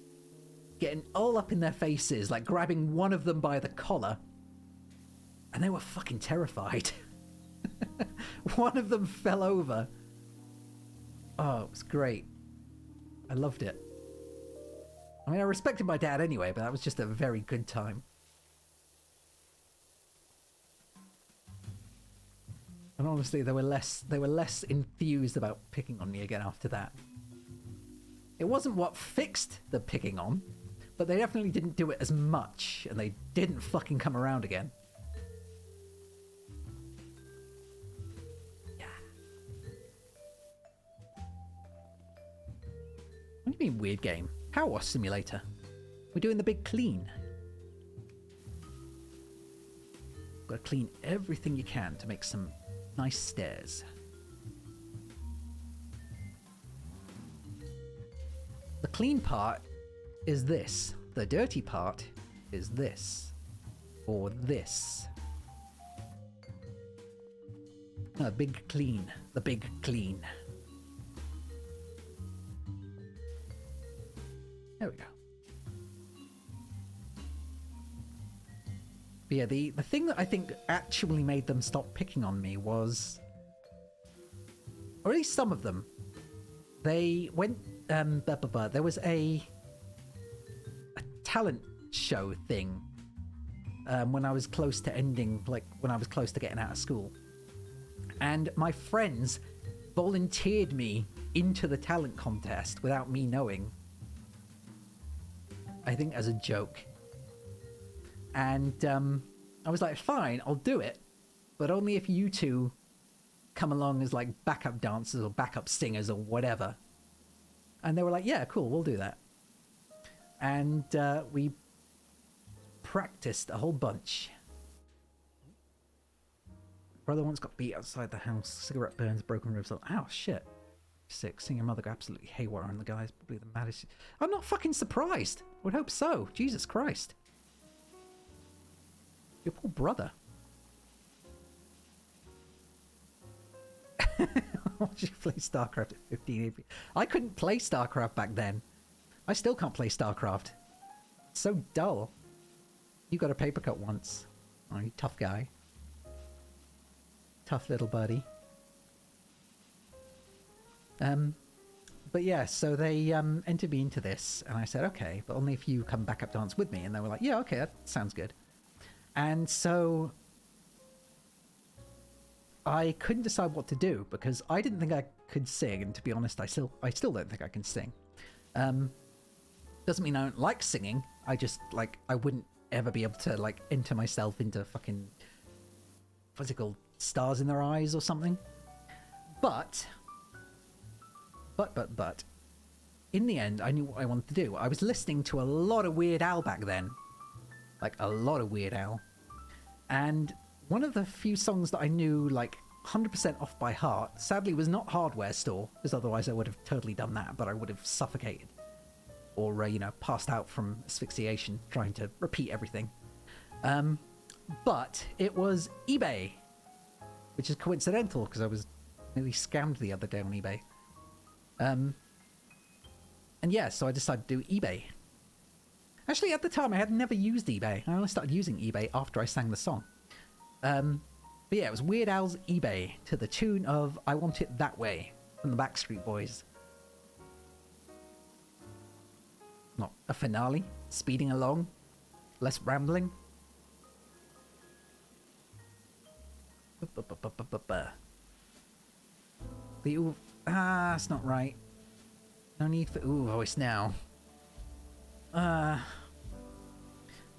getting all up in their faces, like grabbing one of them by the collar. And they were fucking terrified. One of them fell over. Oh, it was great. I loved it. I mean, I respected my dad anyway, but that was just a very good time. And honestly, they were less enthused about picking on me again after that. It wasn't what fixed the picking on, but they definitely didn't do it as much, and they didn't fucking come around again. Yeah. What do you mean weird game? PowerWash Simulator. We're doing the big clean. Gotta clean everything you can to make some nice stairs. The clean part is this. The dirty part is this. Or this. No, big clean. The big clean. There we go. But yeah, the thing that I think actually made them stop picking on me was, or at least some of them, they went, there was a talent show thing when I was close to ending, like when I was close to getting out of school. And my friends volunteered me into the talent contest without me knowing. I think as a joke. And I was like, fine, I'll do it. But only if you two come along as like backup dancers or backup singers or whatever. And they were like, yeah, cool, we'll do that. And we practiced a whole bunch. Brother once got beat outside the house. Cigarette burns, broken ribs. Ow, shit. Sick. Seeing your mother go absolutely haywire, and the guy's probably the maddest. I'm not fucking surprised. I would hope so. Jesus Christ. Your poor brother. Watch you play StarCraft at 15. I couldn't play StarCraft back then. I still can't play StarCraft. It's so dull. You got a paper cut once. Oh, you tough guy. Tough little buddy. But yeah, so they entered me into this, and I said, okay, but only if you come back up dance with me. And they were like, yeah, okay, that sounds good. And so I couldn't decide what to do because I didn't think I could sing, and to be honest, I still don't think I can sing. Doesn't mean I don't like singing. I just like I wouldn't ever be able to like enter myself into fucking physical stars in their eyes or something. But in the end, I knew what I wanted to do. I was listening to a lot of Weird Al back then, like a lot of Weird Al, and one of the few songs that I knew like 100% off by heart, sadly, was not Hardware Store, because otherwise I would have totally done that, but I would have suffocated or you know, passed out from asphyxiation trying to repeat everything. But it was eBay, which is coincidental because I was nearly scammed the other day on eBay. And yeah, so I decided to do eBay. Actually, at the time, I had never used eBay. I only started using eBay after I sang the song. But yeah, it was Weird Al's eBay to the tune of I Want It That Way from the Backstreet Boys. Not a finale, speeding along, less rambling. The ooh, that's not right. No need for ooh voice now.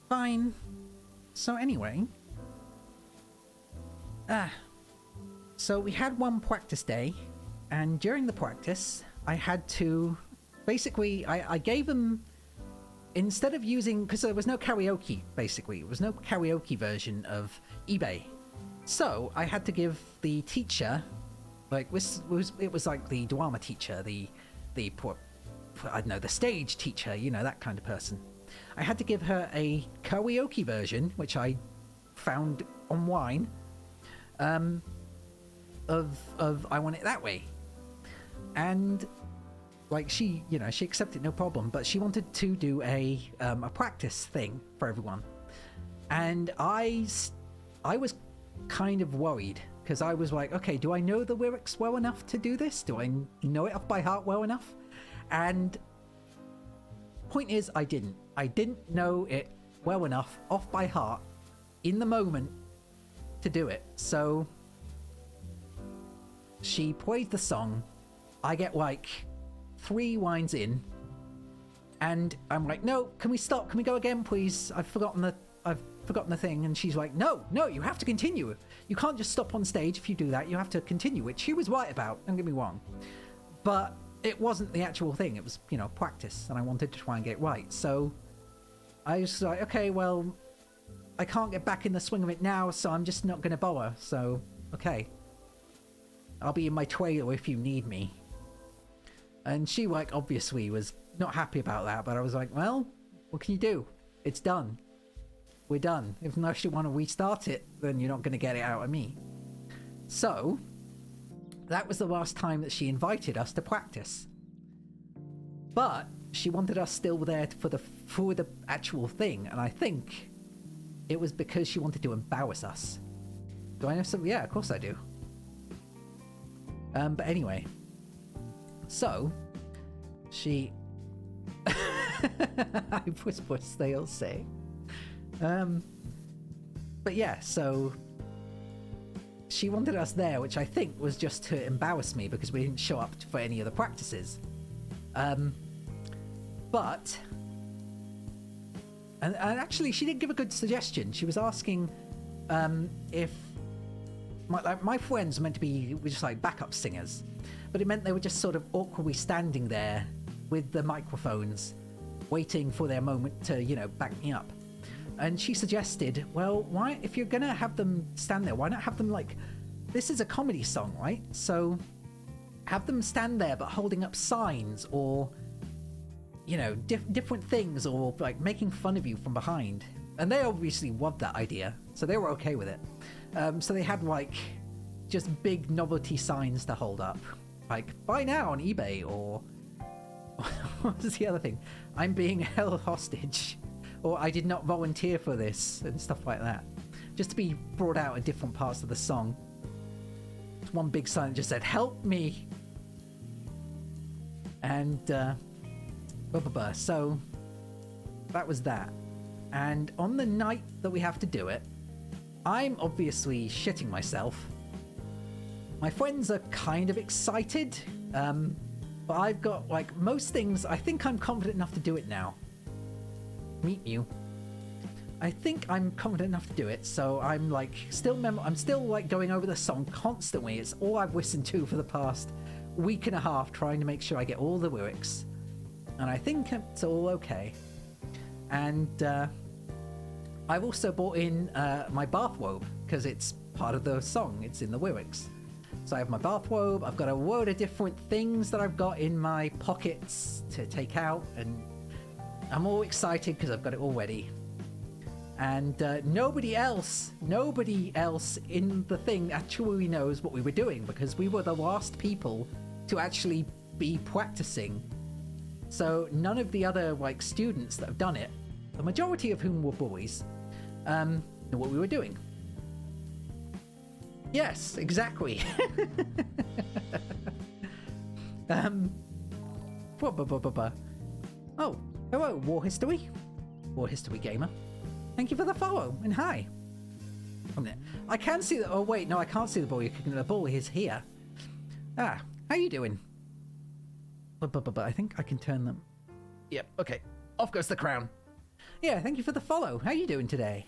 Fine. So anyway, so we had one practice day, and during the practice, I had to basically I gave them, instead of using, because there was no karaoke, basically there was no karaoke version of eBay, so I had to give the teacher, like it was like the drama teacher, the I don't know, the stage teacher, you know, that kind of person. I had to give her a karaoke version, which I found online, of I Want It That Way. And like she, you know, she accepted no problem, but she wanted to do a practice thing for everyone. And I was kind of worried because I was like, okay, do I know the lyrics well enough to do this? Do I know it off by heart well enough? And point is, I didn't know it well enough off by heart in the moment to do it. So she plays the song. I get like 3 lines in, and I'm like, no, can we stop? Can we go again, please? I've forgotten the thing. And she's like, no, you have to continue. You can't just stop on stage. If you do that, you have to continue, which she was right about, don't get me wrong. But it wasn't the actual thing. It was, you know, practice, and I wanted to try and get it right. So I was like, okay, well, I can't get back in the swing of it now, so I'm just not going to bother. So, okay. I'll be in my trailer if you need me. And she, like, obviously was not happy about that, but I was like, well, what can you do? It's done. We're done. If unless you want to restart it, then you're not going to get it out of me. So that was the last time that she invited us to practice. But she wanted us still there for the actual thing, and I think it was because she wanted to embarrass us. Do I know some? Yeah, of course I do. But anyway, so she I was what they'll say. But yeah, so she wanted us there, which I think was just to embarrass me because we didn't show up for any of the practices. But and actually she did give a good suggestion. She was asking if my friends were meant to be just like backup singers, but it meant they were just sort of awkwardly standing there with the microphones waiting for their moment to, you know, back me up. And she suggested, well, why, if you're gonna have them stand there, why not have them like, this is a comedy song, right? So have them stand there but holding up signs, or, you know, different things, or like making fun of you from behind. And they obviously loved that idea, so they were okay with it. So they had like just big novelty signs to hold up, like buy now on eBay, or what was the other thing? I'm being held hostage, or I did not volunteer for this, and stuff like that. Just to be brought out at different parts of the song. One big sign that just said, "Help me!" And, so that was that. And on the night that we have to do it, I'm obviously shitting myself. My friends are kind of excited, but I've got, like, most things, I think I'm confident enough to do it now. Meet you. I think I'm confident enough to do it, so I'm, like, I'm still, like, going over the song constantly. It's all I've listened to for the past week and a half, trying to make sure I get all the lyrics. And I think it's all okay. And, I've also brought in my bathrobe, because it's part of the song, it's in the lyrics. So I have my bathrobe, I've got a load of different things that I've got in my pockets to take out, and I'm all excited because I've got it all ready. And nobody else in the thing actually knows what we were doing, because we were the last people to actually be practicing. So none of the other, like, students that have done it, the majority of whom were boys, know what we were doing. Yes, exactly. Oh, hello, War History Gamer. Thank you for the follow, and hi. I can see that. Oh wait, no, I can't see the ball. The ball is here. Ah, how you doing? I think I can turn them. Yep. Okay. Off goes the crown. Yeah. Thank you for the follow. How you doing today?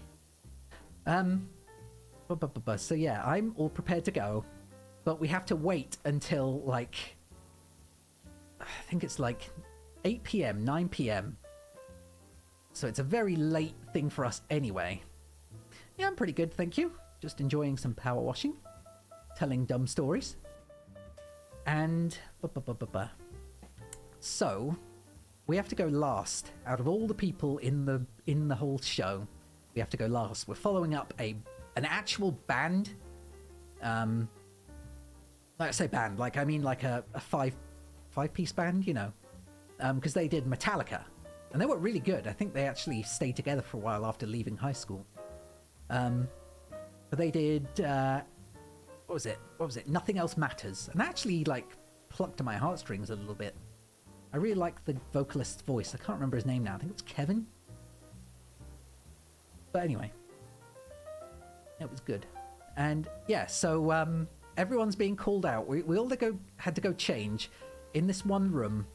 So yeah, I'm all prepared to go, but we have to wait until, like, I think it's like 8 p.m., 9 p.m. So it's a very late thing for us anyway. Yeah, I'm pretty good, thank you. Just enjoying some power washing, telling dumb stories. And so we have to go last out of all the people in the whole show. We have to go last. We're following up an actual band. Like I say band, like I mean like a five-piece band, you know, because they did Metallica, and they were really good. I think they actually stayed together for a while after leaving high school. But they did what was it? Nothing Else Matters, and actually, like, plucked at my heartstrings a little bit. I really like the vocalist's voice. I can't remember his name now. I think it was Kevin. But anyway, it was good. And yeah, so everyone's being called out. We all had to go change in this one room,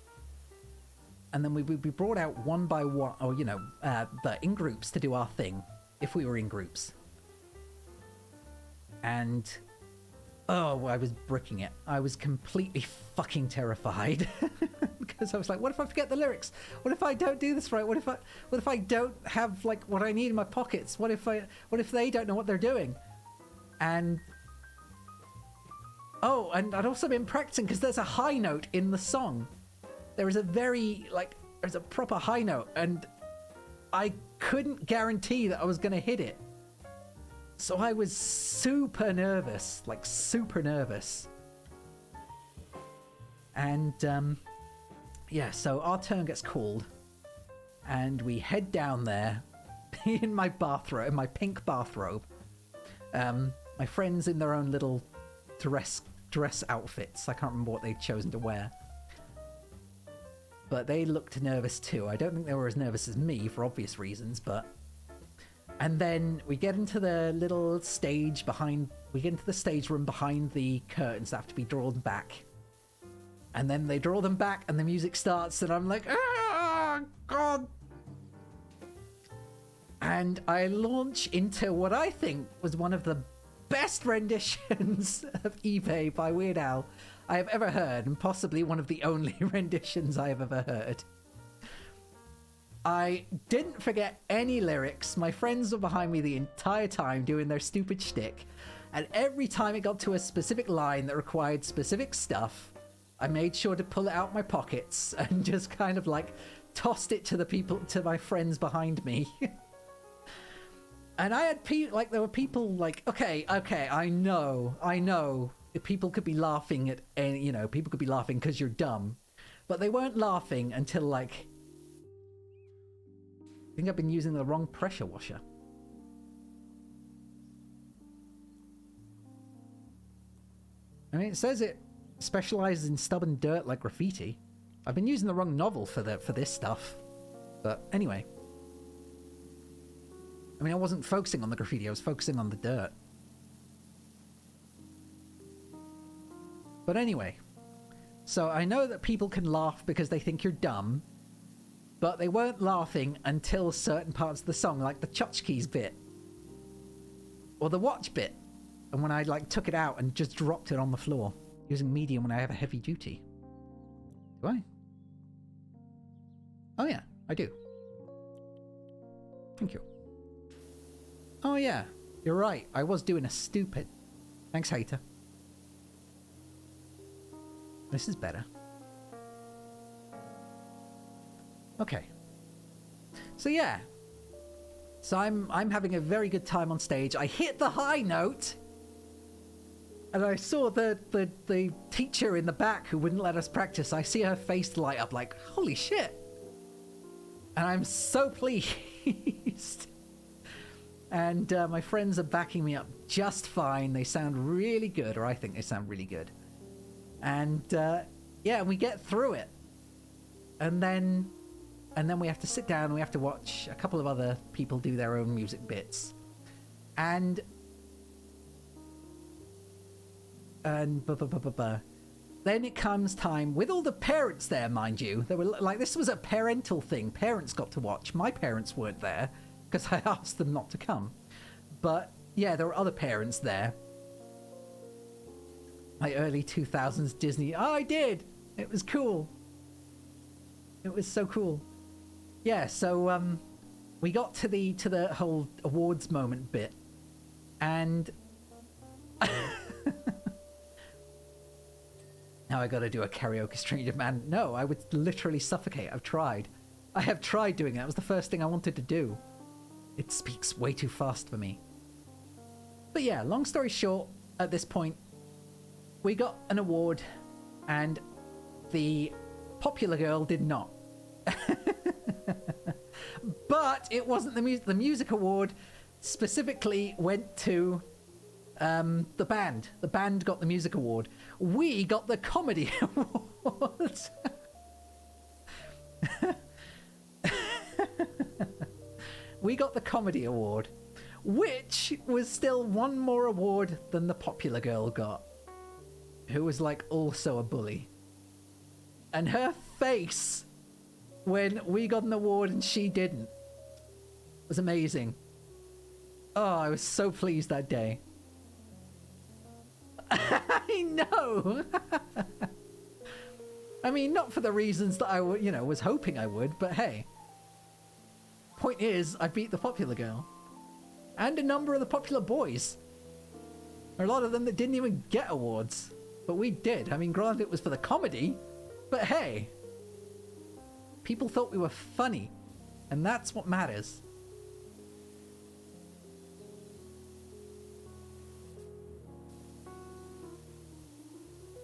and then we'd be brought out one by one, or you know, in groups to do our thing if we were in groups. And oh, I was bricking it. I was completely fucking terrified because I was like, what if I forget the lyrics? What if I don't do this right? What if I don't have, like, what I need in my pockets? What if they don't know what they're doing? And oh, and I'd also been practicing because there's a high note in the song. There is a there's a proper high note, and I couldn't guarantee that I was going to hit it. So I was super nervous, like super nervous. And yeah, so our turn gets called, and we head down there in my bathrobe, in my pink bathrobe. My friends in their own little dress outfits. I can't remember what they'd chosen to wear. But they looked nervous too. I don't think they were as nervous as me for obvious reasons, but... And then we get into the little stage we get into the stage room behind the curtains that have to be drawn back. And then they draw them back and the music starts, and I'm like, ah, God. And I launch into what I think was one of the best renditions of eBay by Weird Al I have ever heard, and possibly one of the only renditions I have ever heard. I didn't forget any lyrics. My friends were behind me the entire time doing their stupid shtick, and every time it got to a specific line that required specific stuff, I made sure to pull it out my pockets and just kind of like tossed it to my friends behind me. And I had there were people like, okay, I know, people could be laughing at, and you know, people could be laughing because you're dumb. But they weren't laughing until, like... I think I've been using the wrong pressure washer. I mean, it says it specializes in stubborn dirt like graffiti. I've been using the wrong novel for this stuff. But anyway. I mean, I wasn't focusing on the graffiti, I was focusing on the dirt. But anyway. So I know that people can laugh because they think you're dumb. But they weren't laughing until certain parts of the song, like the tchotchkes bit. Or the watch bit. And when I, like, took it out and just dropped it on the floor. Using medium when I have a heavy duty. Do I? Oh yeah, I do. Thank you. Oh yeah, you're right. I was doing a stupid. Thanks, Heita. This is better. Okay. So yeah. So I'm having a very good time on stage. I hit the high note. And I saw the teacher in the back who wouldn't let us practice. I see her face light up like, holy shit. And I'm so pleased. And my friends are backing me up just fine. They sound really good, or I think they sound really good. And yeah, we get through it. And then we have to sit down and we have to watch a couple of other people do their own music bits. And then it comes time with all the parents there, mind you. They were like, this was a parental thing. Parents got to watch. My parents weren't there because I asked them not to come. But yeah, there were other parents there. My early 2000s Disney. Oh, I did. It was cool. It was so cool. Yeah, so we got to the whole awards moment bit, and now I gotta do a karaoke Stranger Man. No, I would literally suffocate. I've tried. I have tried doing it. It was the first thing I wanted to do. It speaks way too fast for me. But yeah, long story short, at this point, we got an award, and the popular girl did not. But it wasn't the music award. Specifically went to the band. The band got the music award. We got the comedy award. We got the comedy award, which was still one more award than the popular girl got, who was like also a bully. And her face when we got an award and she didn't was amazing. Oh, I was so pleased that day. I know. I mean, not for the reasons that I was hoping I would, but hey. Point is, I beat the popular girl. And a number of the popular boys. A lot of them that didn't even get awards. But we did. I mean, granted it was for the comedy, but hey. People thought we were funny. And that's what matters.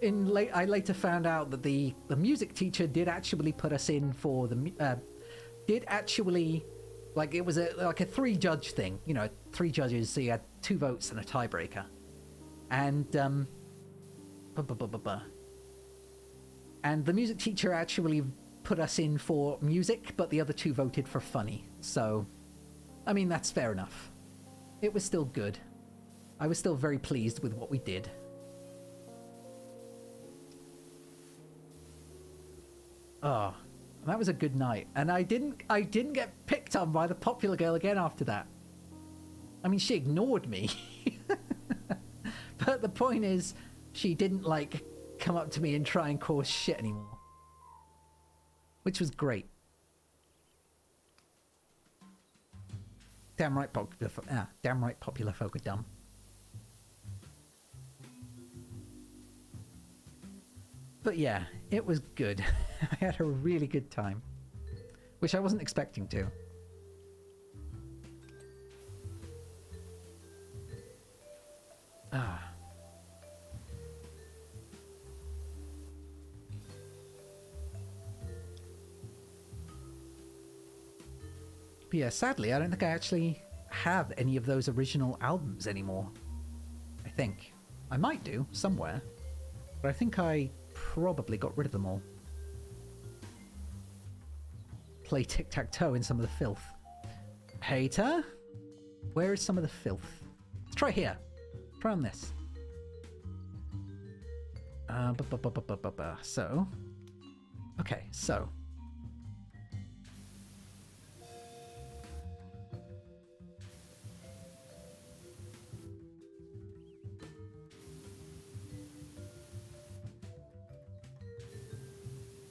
I later found out that the music teacher did actually put us in for the like it was like a 3-judge thing, 3 judges, so you had 2 votes and a tiebreaker, and and the music teacher actually put us in for music, but the other 2 voted for funny. So I mean, that's fair enough. It was still good. I was still very pleased with what we did. Oh, that was a good night. And I didn't get picked on by the popular girl again after that. I mean, she ignored me. But the point is, she didn't, like, come up to me and try and cause shit anymore. Which was great. Damn right popular folk are dumb. But yeah, it was good. I had a really good time. Which I wasn't expecting to. Ah. But yeah, sadly, I don't think I actually have any of those original albums anymore. I think. I might do, somewhere. But I think I probably got rid of them all. Play tic-tac-toe in some of the filth. Heita? Where is some of the filth? Let's try here. Try on this. So. Okay, so.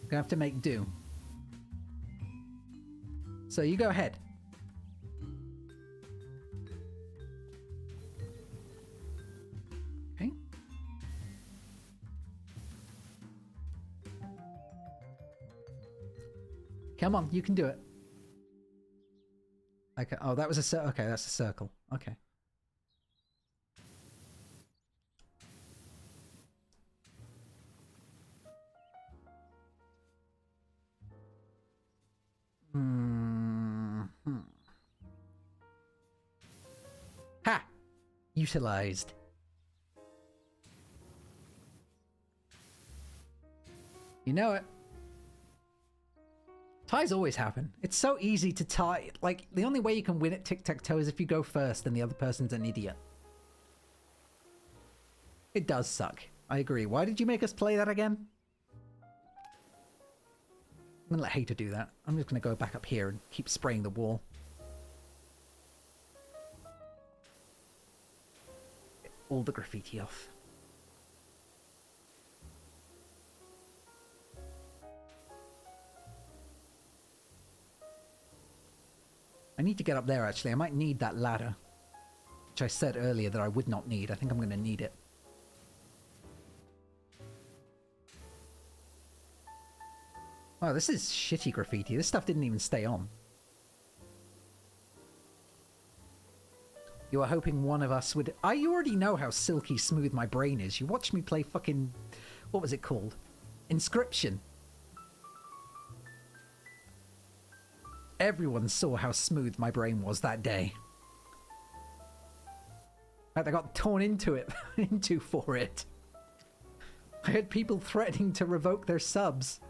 Gonna have to make do. So you go ahead. Okay. Come on, you can do it. Okay. Oh, that was a okay. That's a circle. Okay. Ha! Utilized. You know it. Ties always happen. It's so easy to tie. Like, the only way you can win at tic-tac-toe is if you go first and the other person's an idiot. It does suck. I agree. Why did you make us play that again? I'm gonna let Heita do that. I'm just gonna go back up here and keep spraying the wall. Get all the graffiti off. I need to get up there, actually. I might need that ladder, which I said earlier that I would not need. I think I'm gonna need it. Oh, this is shitty graffiti. This stuff didn't even stay on. You were hoping one of us would... You already know how silky smooth my brain is. You watched me play fucking... What was it called? Inscription. Everyone saw how smooth my brain was that day. In fact, I got torn into for it. I had people threatening to revoke their subs.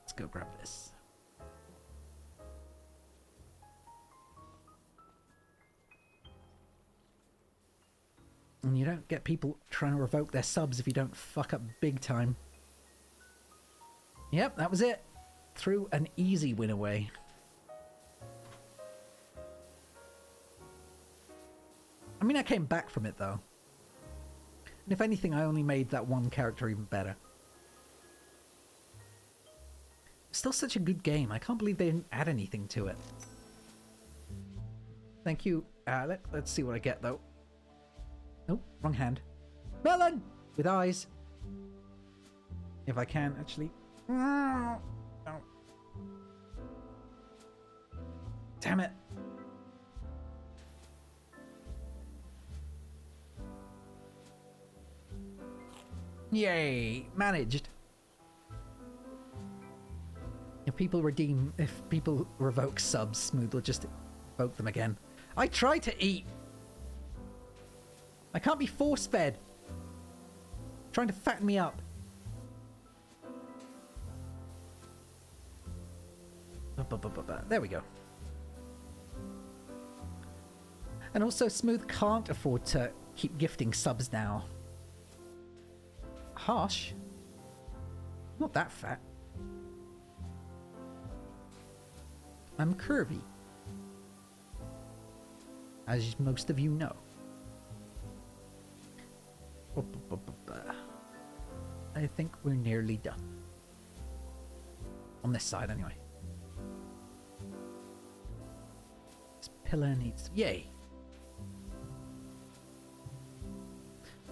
Let's go grab this. And you don't get people trying to revoke their subs if you don't fuck up big time. Yep, that was it. Threw an easy win away. I mean, I came back from it, though. And if anything, I only made that one character even better. Still such a good game. I can't believe they didn't add anything to it. Thank you. Let's see what I get, though. Oh, wrong hand. Melon! With eyes. If I can, actually. Oh. Damn it. Yay! Managed. If people revoke subs, Smooth will just revoke them again. I try to eat. I can't be force-fed. Trying to fatten me up. There we go. And also, Smooth can't afford to keep gifting subs now. Harsh. Not that fat. I'm curvy. As most of you know. I think we're nearly done. On this side, anyway. This pillar needs... Yay!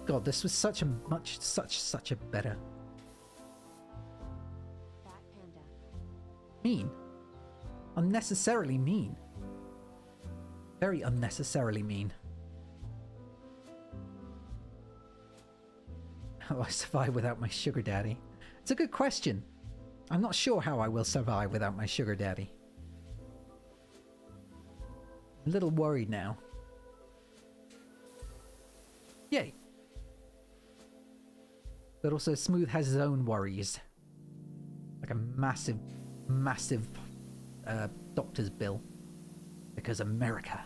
God, this was such a better... JAQKpanda. Mean. Unnecessarily mean. Very unnecessarily mean. How do I survive without my sugar daddy? It's a good question. I'm not sure how I will survive without my sugar daddy. I'm a little worried now. Yay. But also Smooth has his own worries. Like a massive, massive doctor's bill. Because America.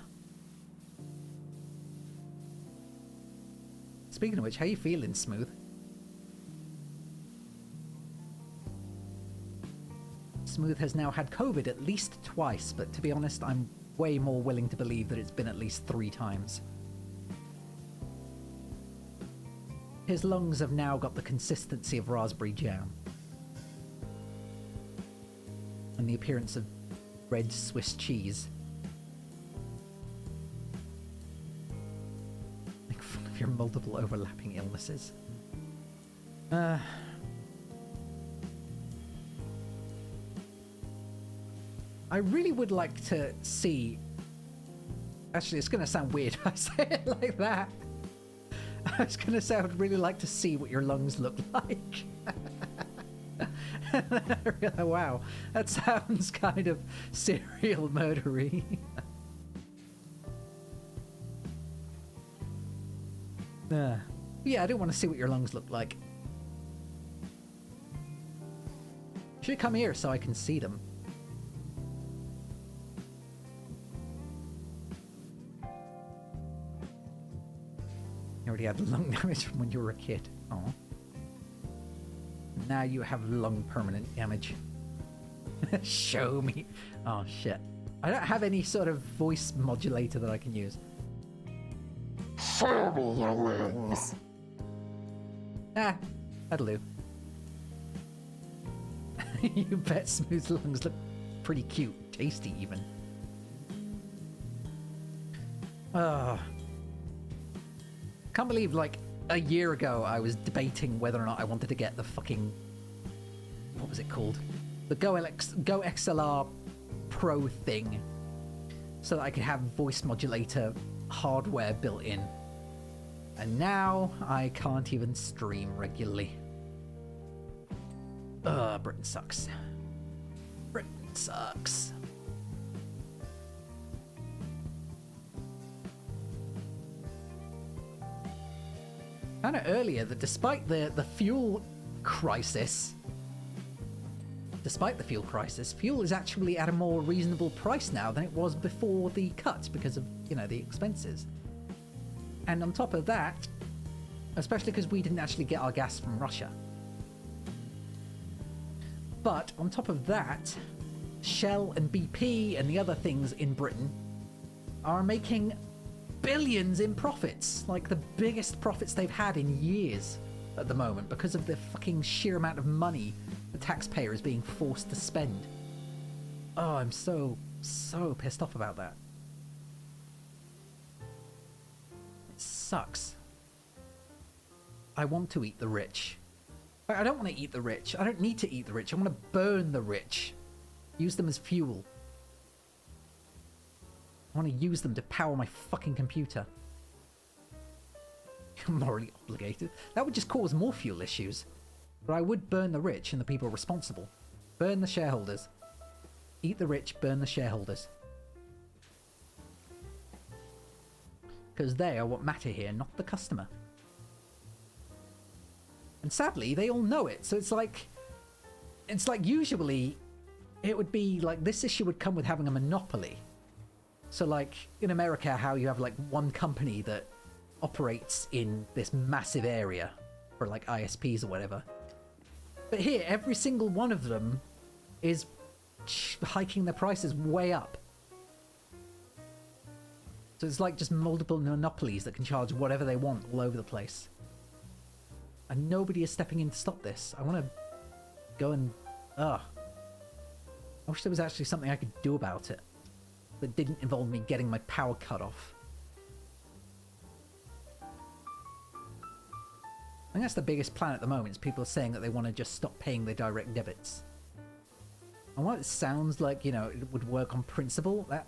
Speaking of which, how you feeling, Smooth? Smooth has now had COVID at least twice, but to be honest, I'm way more willing to believe that it's been at least 3 times. His lungs have now got the consistency of raspberry jam. And the appearance of red Swiss cheese. Make fun of your multiple overlapping illnesses. I really would like to see... Actually, it's going to sound weird if I say it like that. I was going to say I would really like to see what your lungs look like. Wow, that sounds kind of serial murdery. Yeah, I do want to see what your lungs look like. You should come here so I can see them. You already had lung damage from when you were a kid. Oh. Now you have lung permanent damage. Show me. Oh shit. I don't have any sort of voice modulator that I can use. Show me your lungs. Ah, that'll do. You bet Smooth's lungs look pretty cute. Tasty even. Can't believe, like, a year ago I was debating whether or not I wanted to get the fucking... What was it called? The Go XLR Pro thing. So that I could have voice modulator hardware built in. And now I can't even stream regularly. Britain sucks. Britain sucks. Kind of earlier that despite the fuel crisis, fuel is actually at a more reasonable price now than it was before the cut because of, you know, the expenses. And on top of that, especially because we didn't actually get our gas from Russia. But on top of that, Shell and BP and the other things in Britain are making billions in profits, like the biggest profits they've had in years at the moment because of the fucking sheer amount of money the taxpayer is being forced to spend. Oh, I'm so pissed off about that. It sucks. I want to eat the rich. I don't want to eat the rich. I don't need to eat the rich. I want to burn the rich. Use them as fuel. I want to use them to power my fucking computer. You're morally obligated. That would just cause more fuel issues. But I would burn the rich and the people responsible. Burn the shareholders. Eat the rich, burn the shareholders. Because they are what matter here, not the customer. And sadly, they all know it. So it's like usually it would be like this issue would come with having a monopoly. So like in America, how you have like one company that operates in this massive area for like ISPs or whatever. But here, every single one of them is hiking their prices way up. So it's like just multiple monopolies that can charge whatever they want all over the place. And nobody is stepping in to stop this. I want to go and... I wish there was actually something I could do about it that didn't involve me getting my power cut off. I think that's the biggest plan at the moment, is people are saying that they want to just stop paying their direct debits. And while it sounds like, you know, it would work on principle, that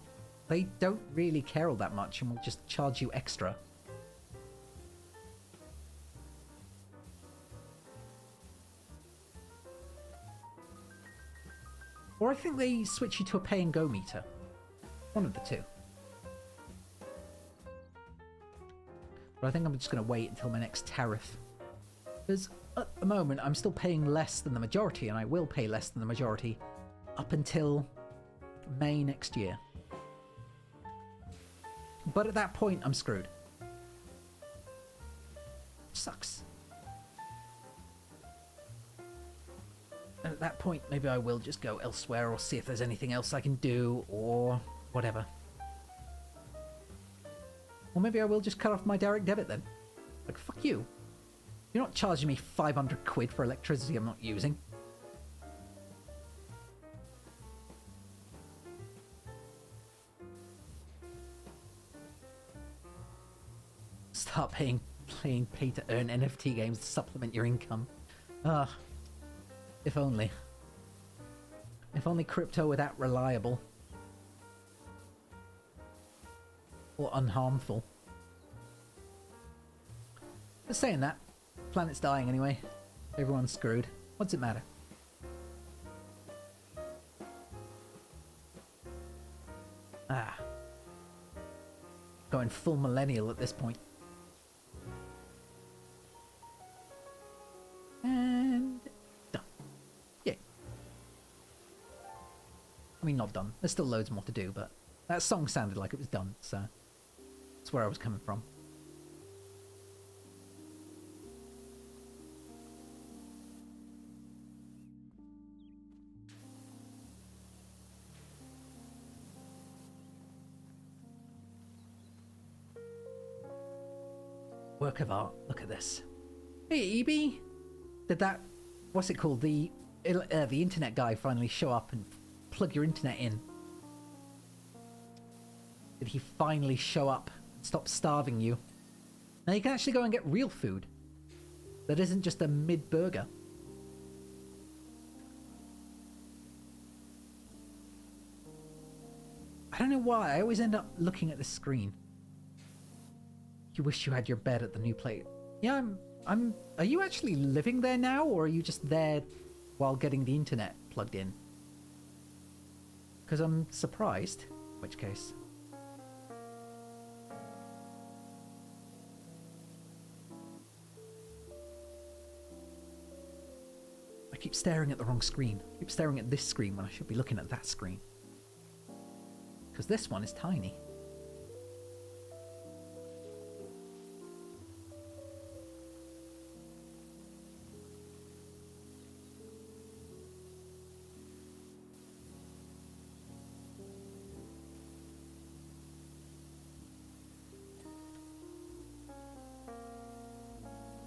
they don't really care all that much and will just charge you extra. Or I think they switch you to a pay-and-go meter. One of the two. But I think I'm just going to wait until my next tariff. Because at the moment, I'm still paying less than the majority, and I will pay less than the majority up until May next year. But at that point, I'm screwed. Sucks. And at that point, maybe I will just go elsewhere or see if there's anything else I can do or whatever. Or maybe I will just cut off my direct debit then. Like, fuck you. You're not charging me 500 quid for electricity I'm not using. Start playing pay to earn NFT games to supplement your income. Ah, if only. If only crypto were that reliable. Or unharmful. But saying that, planet's dying anyway. Everyone's screwed. What's it matter? Ah. Going full millennial at this point. And done. Yeah. I mean, not done. There's still loads more to do, but that song sounded like it was done, so that's where I was coming from. Work of art. Look at this. Hey, EB! Did that... What's it called? The internet guy finally show up and plug your internet in? Did he finally show up and stop starving you? Now you can actually go and get real food. That isn't just a mid-burger. I don't know why. I always end up looking at the screen. You wish you had your bed at the new place. Yeah, are you actually living there now, or are you just there while getting the internet plugged in? Because I'm surprised. In which case. I keep staring at the wrong screen. I keep staring at this screen when I should be looking at that screen. Because this one is tiny.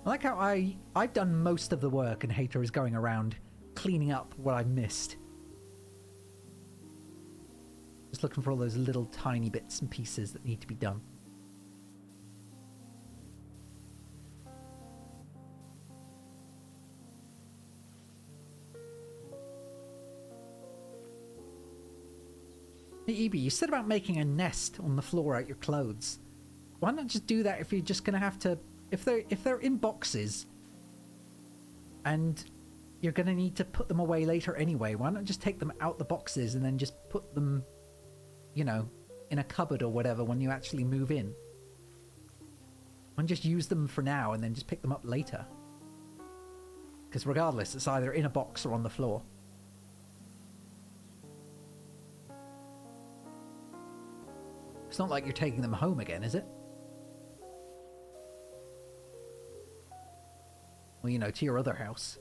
I like how I've done most of the work and Heita is going around cleaning up what I missed. Just looking for all those little tiny bits and pieces that need to be done. Hey Ebi, you said about making a nest on the floor out your clothes. Why not just do that if you're just going to have to... If they're in boxes and you're going to need to put them away later anyway, why not just take them out the boxes and then just put them, you know, in a cupboard or whatever when you actually move in? And just use them for now and then just pick them up later. Because regardless, it's either in a box or on the floor. It's not like you're taking them home again, is it? Well, you know, to your other house.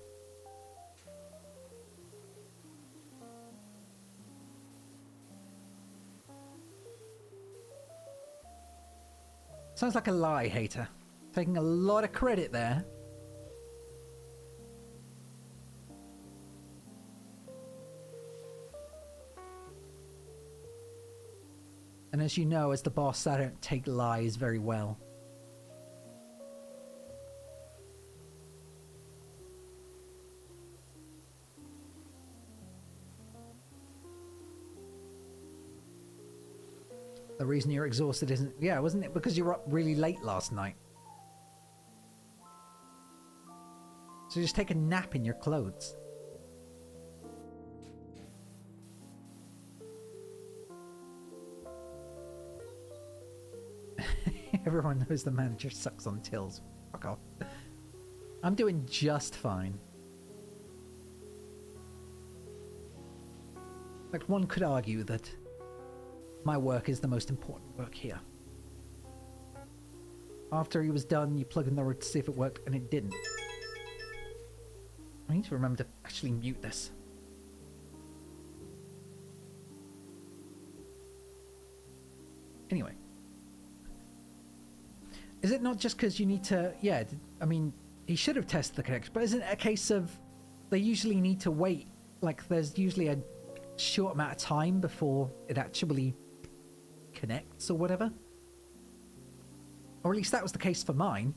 Sounds like a lie, Heita. Taking a lot of credit there. And as you know, as the boss, I don't take lies very well. The reason you're exhausted isn't... Yeah, wasn't it because you were up really late last night? So just take a nap in your clothes. Everyone knows the manager sucks on tills. Fuck off. I'm doing just fine. Like, one could argue that my work is the most important work here. After he was done, you plug in the road to see if it worked, and it didn't. I need to remember to actually mute this. Anyway. Is it not just because you need to... Yeah, I mean, he should have tested the connection, but isn't it a case of they usually need to wait? Like, there's usually a short amount of time before it actually connects or whatever? Or at least that was the case for mine.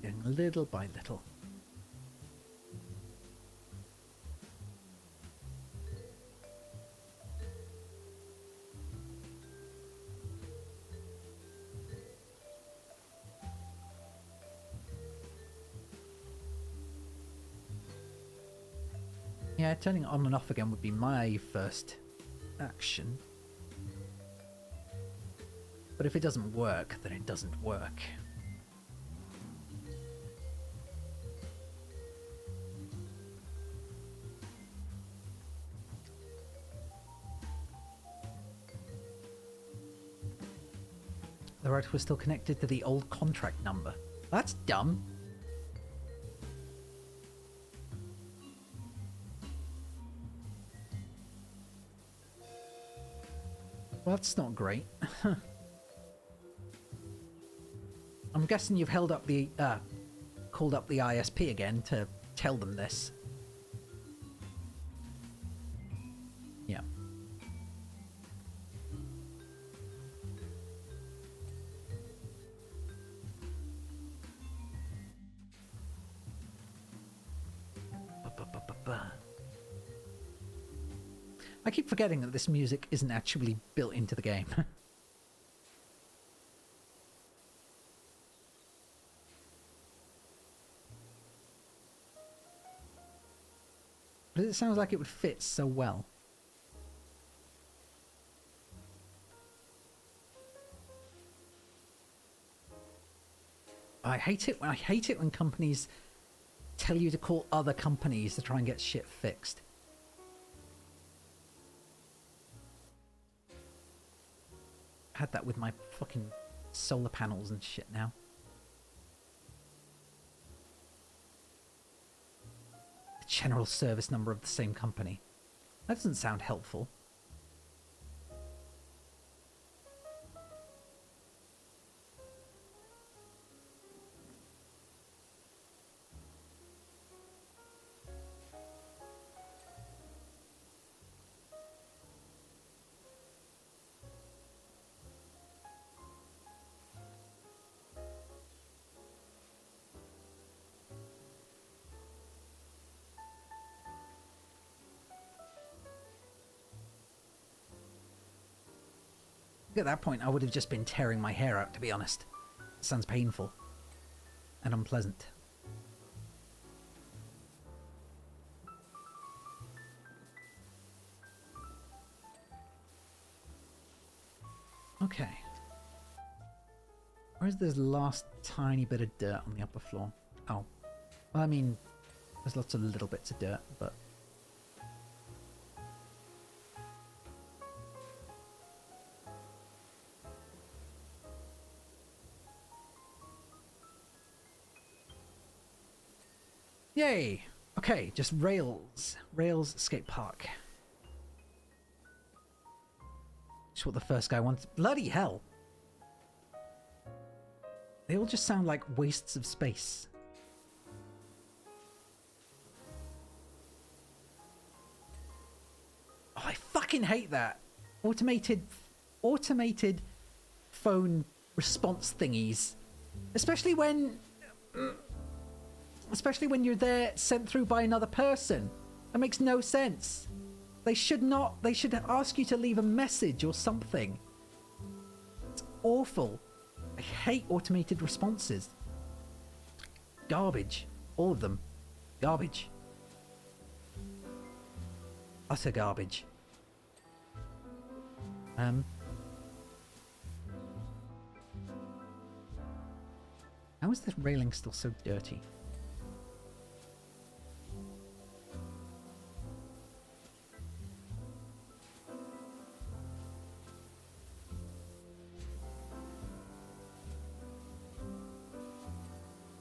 Getting little by little. Yeah, turning it on and off again would be my first action. But if it doesn't work, then it doesn't work. The router was still connected to the old contract number. That's dumb. Well, that's not great. I'm guessing you've held up the, called up the ISP again to tell them this. Yeah. I keep forgetting that this music isn't actually built into the game. But it sounds like it would fit so well. I hate it when companies tell you to call other companies to try and get shit fixed. I had that with my fucking solar panels and shit now. The general service number of the same company. That doesn't sound helpful. At that point, I would have just been tearing my hair out, to be honest. It sounds painful. And unpleasant. Okay. Where's this last tiny bit of dirt on the upper floor? Oh. Well, I mean, there's lots of little bits of dirt, but... Yay! Okay, just rails. Rails skate park. Just what the first guy wants. Bloody hell! They all just sound like wastes of space. Oh, I fucking hate that! Automated phone response thingies. Especially when you're there sent through by another person. That makes no sense. They should not. They should ask you to leave a message or something. It's awful. I hate automated responses. Garbage. All of them. Garbage. Utter garbage. How is the railing still so dirty?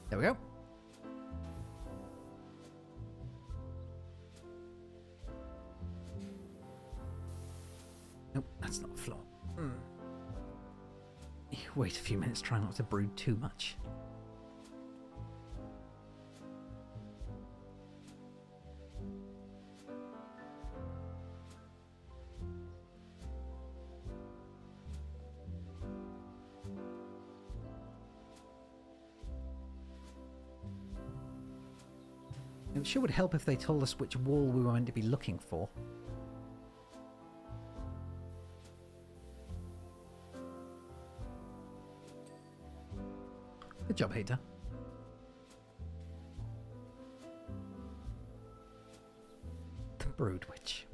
There we go. Nope, that's not the floor. Wait a few minutes, try not to brood too much. It sure would help if they told us which wall we were meant to be looking for. Good job, Heita. The Brood Witch.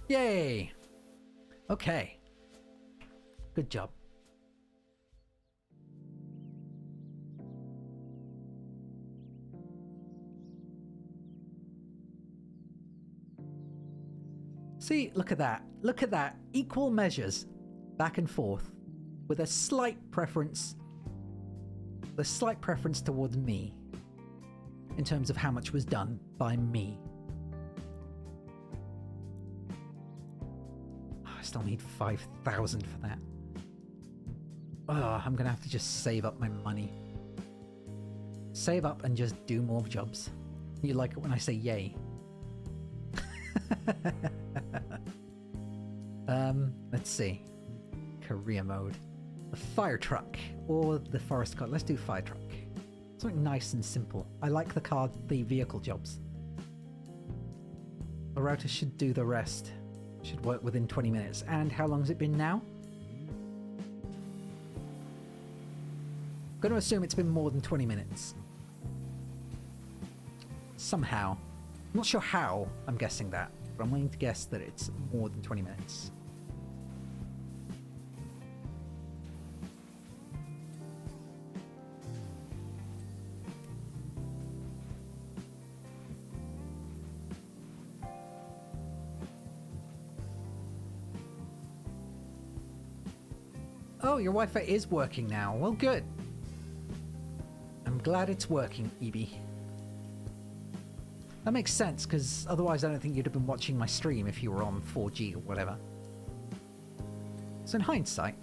Yay! Okay. Good job. See, look at that. Look at that. Equal measures. Back and forth. With a slight preference. A slight preference towards me. In terms of how much was done by me. I still need 5,000 for that. Oh, I'm gonna have to just save up my money. Save up and just do more jobs. You like it when I say yay. Let's see. Career mode. The fire truck or the forest car. Let's do fire truck. Something nice and simple. I like the vehicle jobs. The router should do the rest. Should work within 20 minutes. And how long has it been now? I'm going to assume it's been more than 20 minutes. Somehow. I'm not sure how I'm guessing that, but I'm willing to guess that it's more than 20 minutes. Oh, your Wi-Fi is working now. Well, good. I'm glad it's working, EB. That makes sense, because otherwise I don't think you'd have been watching my stream if you were on 4G or whatever. So in hindsight...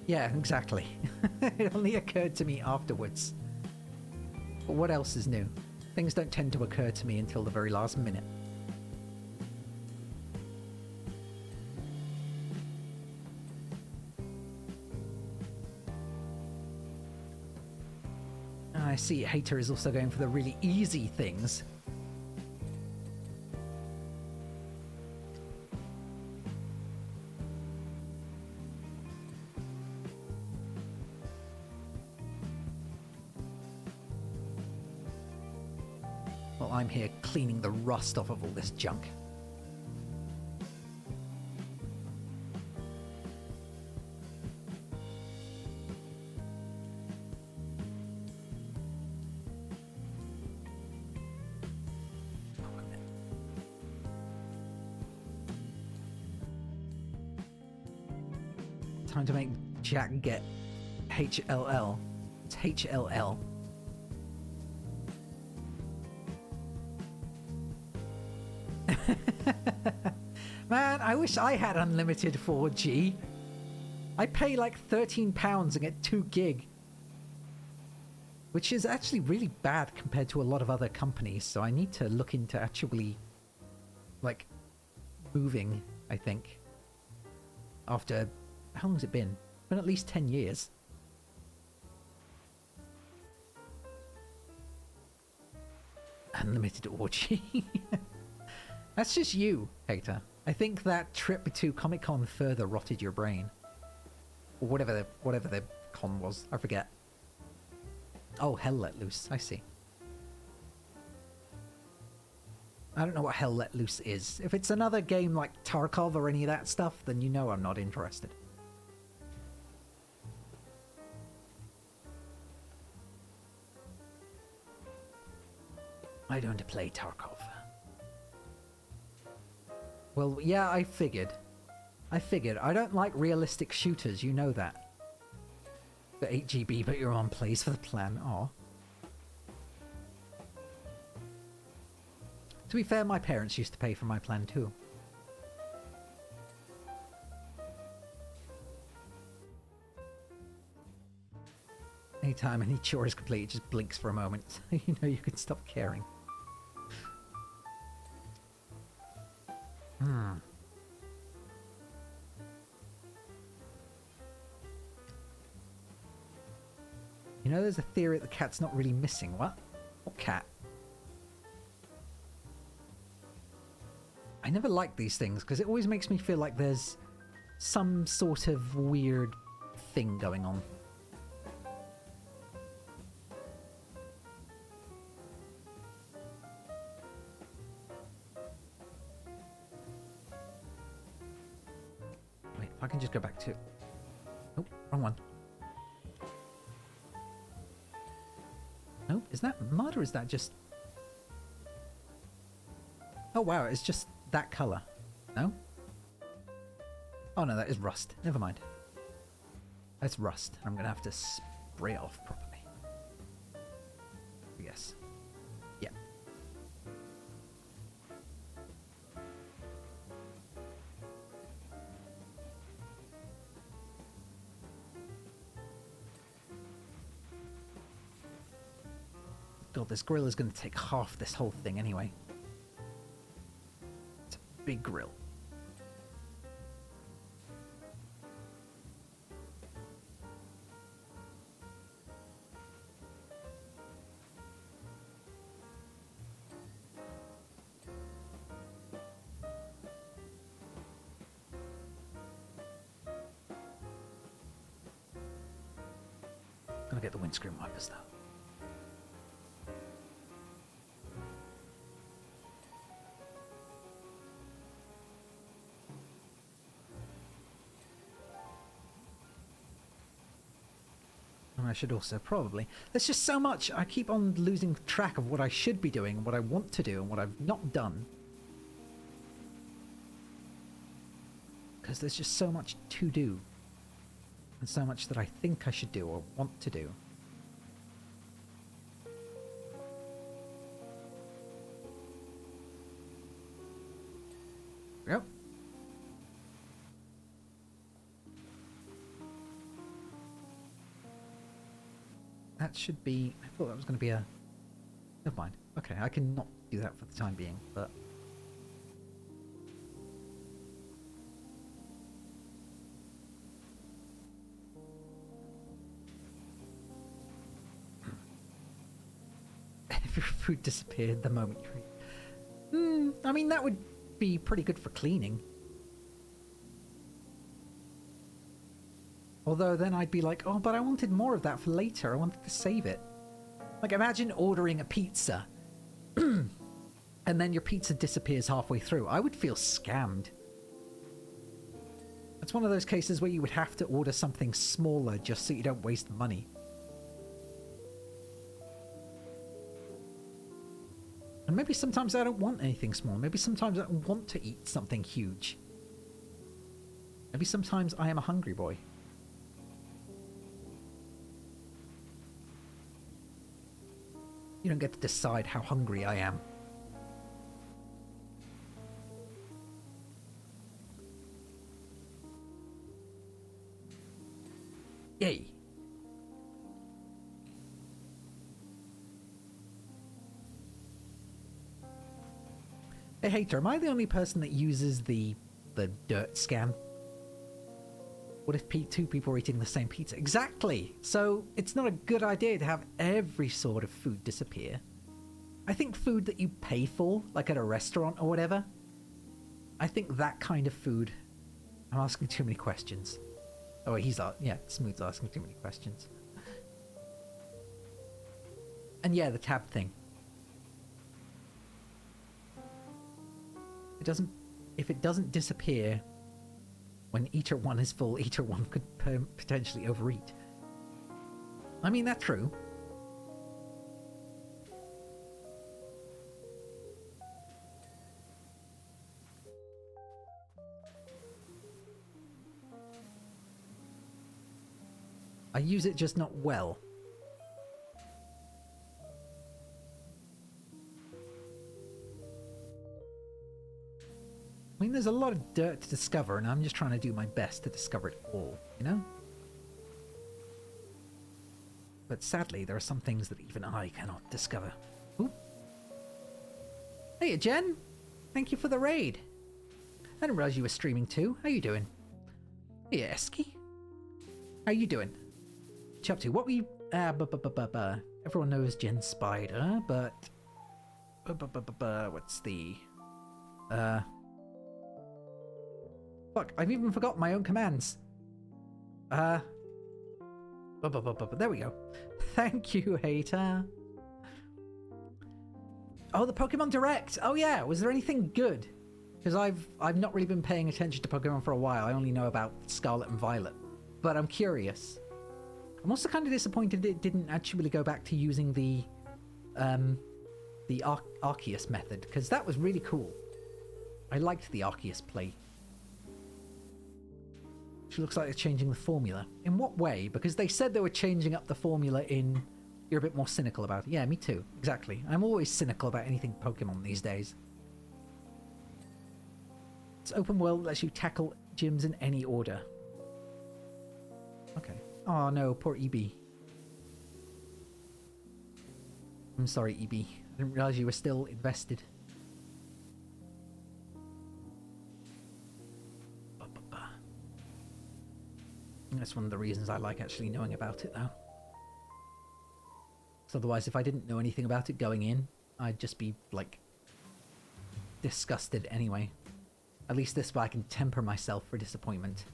Yeah, exactly. It only occurred to me afterwards. But what else is new? Things don't tend to occur to me until the very last minute. I see Heita is also going for the really easy things. Well, I'm here cleaning the rust off of all this junk. Time to make Jack get HLL. It's HLL. Man, I wish I had unlimited 4G. I pay like £13 and get 2 gig. Which is actually really bad compared to a lot of other companies, so I need to look into actually like, moving, I think. After... How long's it been? It's been at least 10 years. Unlimited orgy. That's just you, Heita. I think that trip to Comic-Con further rotted your brain. Or whatever the con was. I forget. Oh, Hell Let Loose. I see. I don't know what Hell Let Loose is. If it's another game like Tarkov or any of that stuff, then you know I'm not interested. I don't play Tarkov. Well, yeah, I figured. I don't like realistic shooters, you know that. The 8 GB, but you're on plays for the plan. Aw. To be fair, my parents used to pay for my plan too. Anytime any chore is complete, it just blinks for a moment. You know you can stop caring. You know there's a theory that the cat's not really missing. What? What cat? I never like these things because it always makes me feel like there's some sort of weird thing going on. Wait, if I can just go back to... Oh, wrong one. No, is that mud or is that just... Oh wow, it's just that colour. No? Oh no, that is rust. Never mind. That's rust. I'm gonna have to spray it off properly. Yes. Yeah. God, this grill is gonna take half this whole thing anyway. It's a big grill. Gonna get the windscreen wipers though. I should also probably. There's just so much. I keep on losing track of what I should be doing, what I want to do, and what I've not done. Because there's just so much to do. And so much that I think I should do or want to do. Yep. That should be... I thought that was going to be a... Never mind. Okay, I can not do that for the time being, but... If your food disappeared the moment you... I mean, that would be pretty good for cleaning. Although then I'd be like, oh, but I wanted more of that for later. I wanted to save it. Like, imagine ordering a pizza and then your pizza disappears halfway through. I would feel scammed. It's one of those cases where you would have to order something smaller just so you don't waste money. And maybe sometimes I don't want anything small. Maybe sometimes I don't want to eat something huge. Maybe sometimes I am a hungry boy. You don't get to decide how hungry I am. Yay! Hey, Hater, am I the only person that uses the dirt scan? What if two people are eating the same pizza? Exactly! So, it's not a good idea to have every sort of food disappear. I think food that you pay for, like at a restaurant or whatever, I think that kind of food... I'm asking too many questions. Oh, yeah, Smooth's asking too many questions. And yeah, the tab thing. If it doesn't disappear when Eater 1 is full, Eater 1 could potentially overeat. I mean, that's true. I use it just not well. I mean, there's a lot of dirt to discover, and I'm just trying to do my best to discover it all, you know? But sadly, there are some things that even I cannot discover. Ooh. Hey, Jen! Thank you for the raid. I didn't realize you were streaming too. How you doing? Hey, Esky. How you doing? What you up to? What were you... Everyone knows Jen Spider, but... What's the... Fuck, I've even forgotten my own commands. There we go. Thank you, Heita. Oh, the Pokemon Direct. Oh yeah, was there anything good? Because I've not really been paying attention to Pokemon for a while. I only know about Scarlet and Violet. But I'm curious. I'm also kind of disappointed it didn't actually go back to using the Arceus method, because that was really cool. I liked the Arceus play. She looks like they're changing the formula. In what way? Because they said they were changing up the formula in... You're a bit more cynical about it. Yeah, me too. Exactly. I'm always cynical about anything Pokemon these days. It's open world, lets you tackle gyms in any order. Okay. Oh no, poor EB. I'm sorry, EB. I didn't realize you were still invested. That's one of the reasons I like actually knowing about it, though. So otherwise, if I didn't know anything about it going in, I'd just be, like, disgusted anyway. At least this way I can temper myself for disappointment.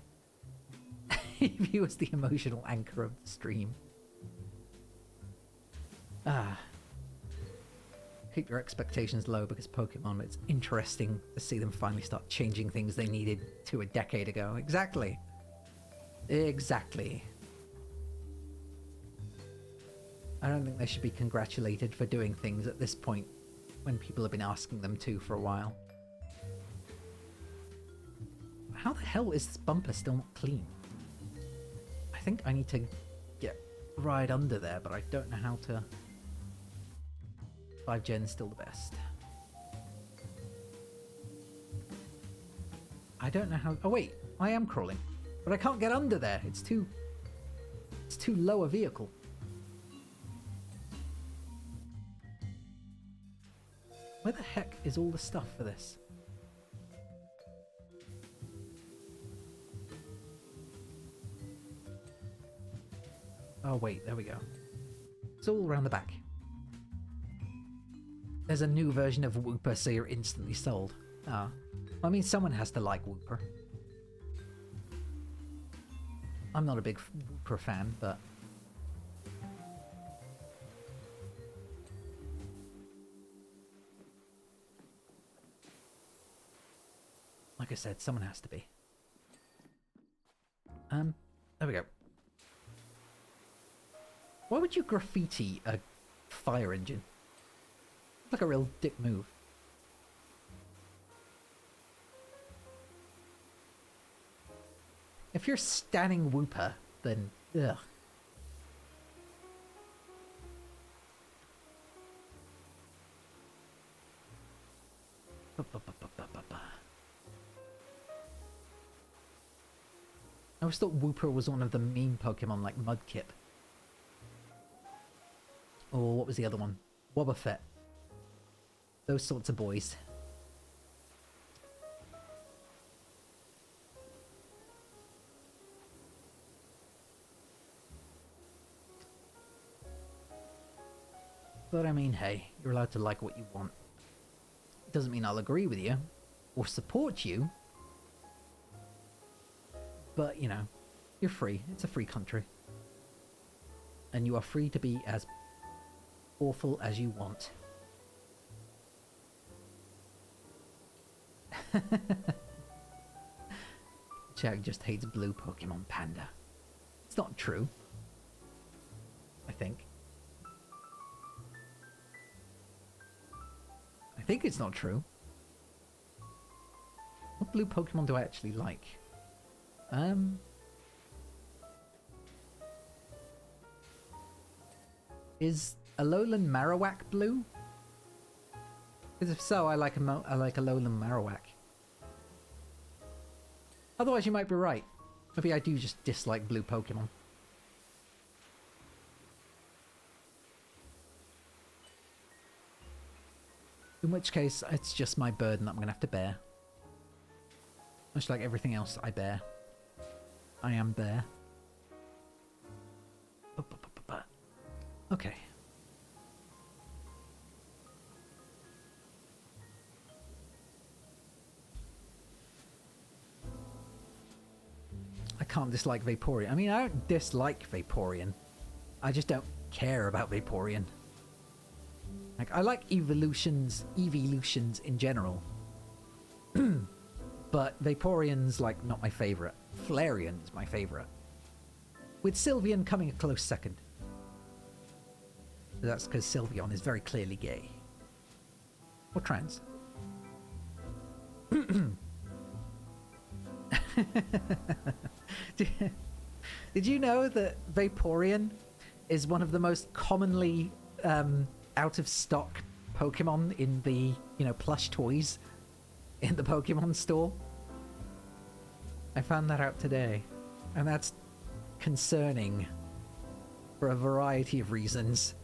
If he was the emotional anchor of the stream. Keep your expectations low because Pokemon, it's interesting to see them finally start changing things they needed to a decade ago. Exactly. Exactly. I don't think they should be congratulated for doing things at this point when people have been asking them to for a while. How the hell is this bumper still not clean? I think I need to get right under there, but I don't know how to... 5 gen's still the best. I don't know how... Oh wait, I am crawling. But I can't get under there. It's too low a vehicle. Where the heck is all the stuff for this? Oh wait, there we go. It's all around the back. There's a new version of Wooper, so you're instantly sold. Ah. I mean, someone has to like Wooper. I'm not a big Wooper fan, but... Like I said, someone has to be. There we go. Why would you graffiti a fire engine? Like a real dick move. If you're standing Wooper, then ugh. I always thought Wooper was one of the meme Pokemon like Mudkip. Or what was the other one? Wobbuffet. Those sorts of boys. But I mean, hey, you're allowed to like what you want. It doesn't mean I'll agree with you or support you. But, you know, you're free. It's a free country. And you are free to be as awful as you want. Jack just hates blue Pokemon Panda. It's not true. I think. I think it's not true. What blue Pokemon do I actually like? Is Alolan Marowak blue? Because if so, I like Alolan Marowak. Otherwise, you might be right. Maybe I do just dislike blue Pokemon. In which case, it's just my burden that I'm going to have to bear. Much like everything else I bear. I am there. Okay. I can't dislike Vaporeon. I mean, I don't dislike Vaporeon. I just don't care about Vaporeon. Like, I like evolutions in general. But Vaporeon's, like, not my favourite. Flareon's my favourite. With Sylveon coming a close second. That's because Sylveon is very clearly gay. Or trans. Did you know that Vaporeon is one of the most commonly out of stock Pokemon in the, you know, plush toys in the Pokemon store? I found that out today, and that's concerning for a variety of reasons.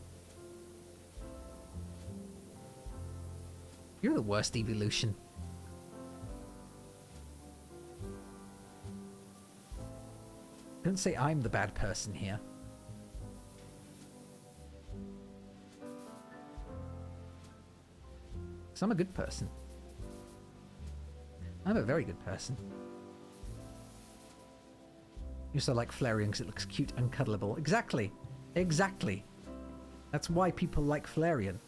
You're the worst evolution. Don't say I'm the bad person here. Because I'm a good person. I'm a very good person. You also like Flareon because it looks cute and cuddleable. Exactly! Exactly! That's why people like Flareon.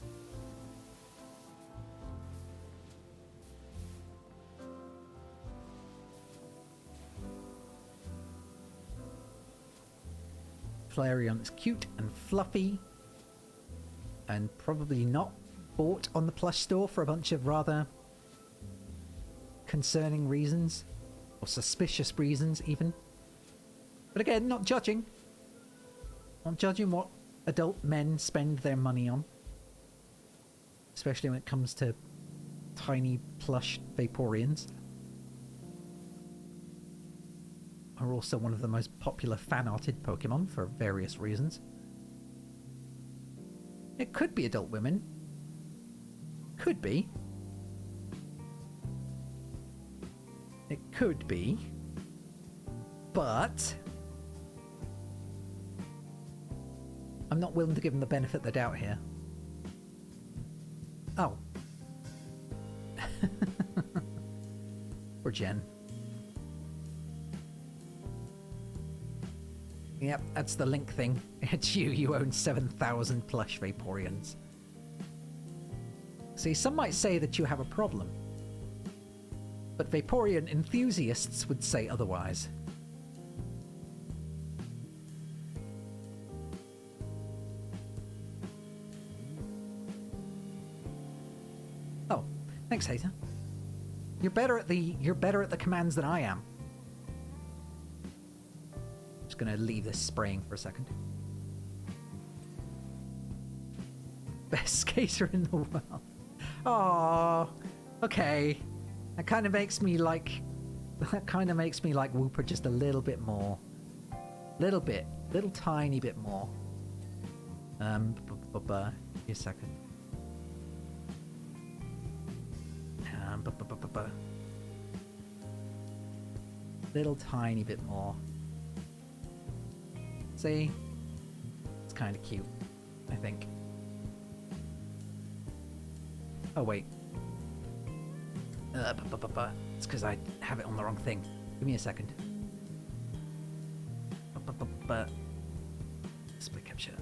Flareon is cute and fluffy. And probably not bought on the plush store for a bunch of rather concerning reasons. Or suspicious reasons, even. But again, not judging. Not judging what adult men spend their money on. Especially when it comes to tiny plush Vaporeons. Are also one of the most popular fan-arted Pokemon for various reasons. It could be adult women. Could be. It could be. But I'm not willing to give them the benefit of the doubt here. Oh. Poor Jen. Yep, that's the link thing. It's you. You own 7,000 plush Vaporeons. See, some might say that you have a problem. But Vaporeon enthusiasts would say otherwise. Oh, thanks, Heita. You're better at the commands than I am. Just gonna leave this spraying for a second. Best skater in the world. Oh, okay. That kind of makes me like Wooper just a little bit more. Little tiny bit more. Give me a second. Little tiny bit more. See? It's kind of cute, I think. Oh, wait. It's because I have it on the wrong thing. Give me a second. Split capture.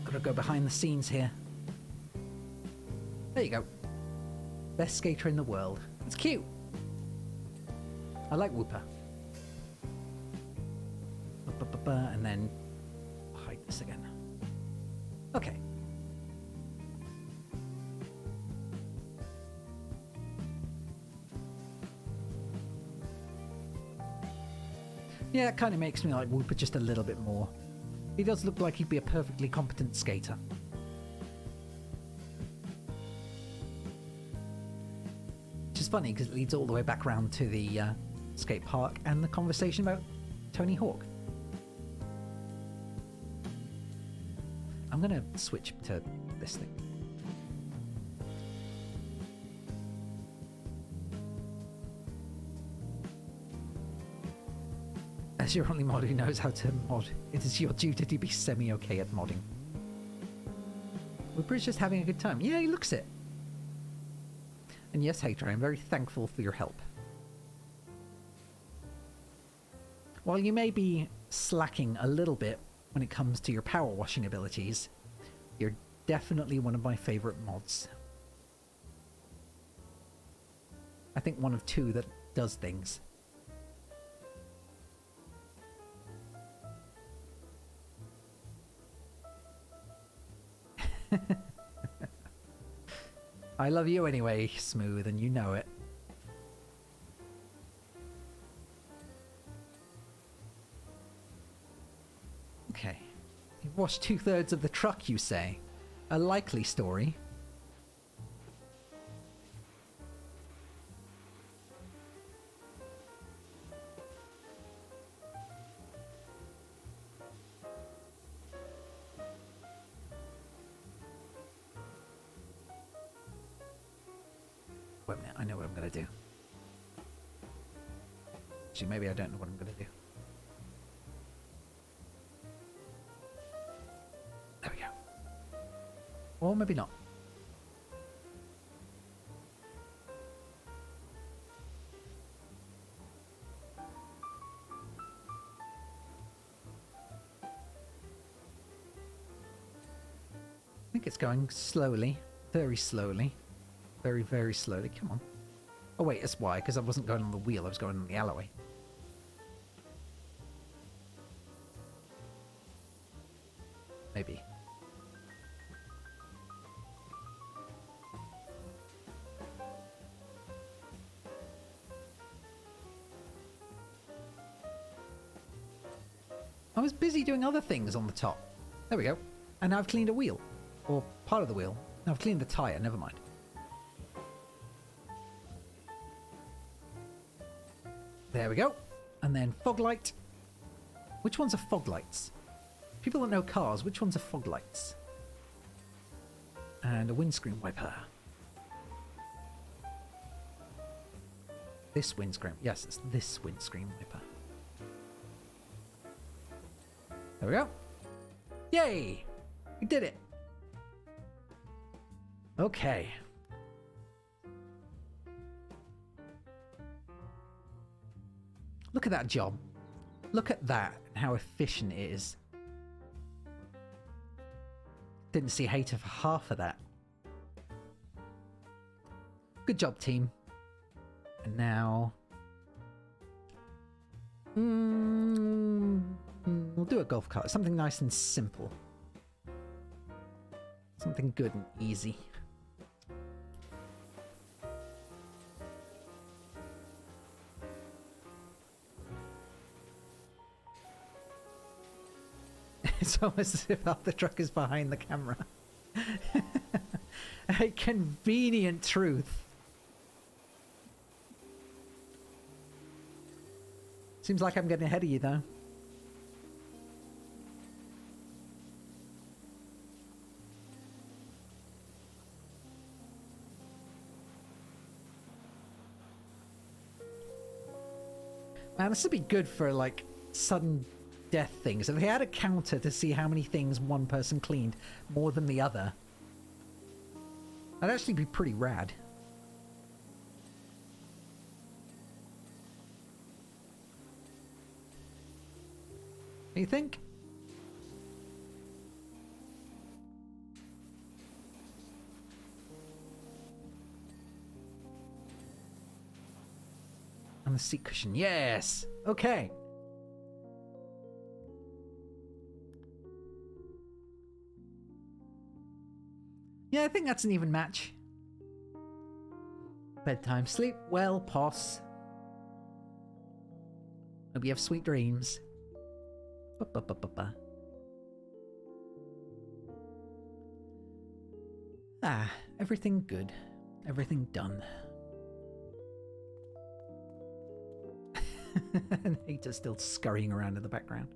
Gotta go behind the scenes here. There you go. Best skater in the world. It's cute. I like Whooper. And then hide this again. Okay. Yeah, it kind of makes me like Whooper just a little bit more. He does look like he'd be a perfectly competent skater. Which is funny because it leads all the way back around to the skate park and the conversation about Tony Hawk. I'm gonna switch to this thing. As your only mod who knows how to mod, it is your duty to be semi-okay at modding. We're just having a good time. Yeah, he looks it. And yes, Heita, I'm very thankful for your help. While you may be slacking a little bit when it comes to your power washing abilities, you're definitely one of my favourite mods. I think one of two that does things. I love you anyway, Smooth, and you know it. Okay. You've washed 2/3 of the truck, you say? A likely story. Wait a minute, I know what I'm going to do. Actually, maybe I don't know what I'm going to do. There we go. Or maybe not. I think it's going slowly. Very slowly. Very, very slowly. Come on. Oh wait, that's why, because I wasn't going on the wheel, I was going on the alleyway. Maybe. I was busy doing other things on the top. There we go. And now I've cleaned a wheel. Or part of the wheel. No, I've cleaned the tyre, never mind. There we go. And then fog light. Which ones are fog lights? People that know cars, which ones are fog lights? And a windscreen wiper. This windscreen. Yes, it's this windscreen wiper. There we go. Yay! We did it. Okay. Look at that job. Look at that and how efficient it is. Didn't see Heita for half of that. Good job, team. And now... we'll do a golf cart. Something nice and simple. Something good and easy. It's almost as if half the truck is behind the camera. A convenient truth. Seems like I'm getting ahead of you, though. Man, this would be good for, like, sudden death things. If they had a counter to see how many things one person cleaned more than the other, that'd actually be pretty rad. Do you think? And the seat cushion. Yes! Okay. Yeah, I think that's an even match. Bedtime. Sleep well, Poss. Hope you have sweet dreams. Ba-ba-ba-ba-ba. Ah, everything good. Everything done. And Heita's still scurrying around in the background,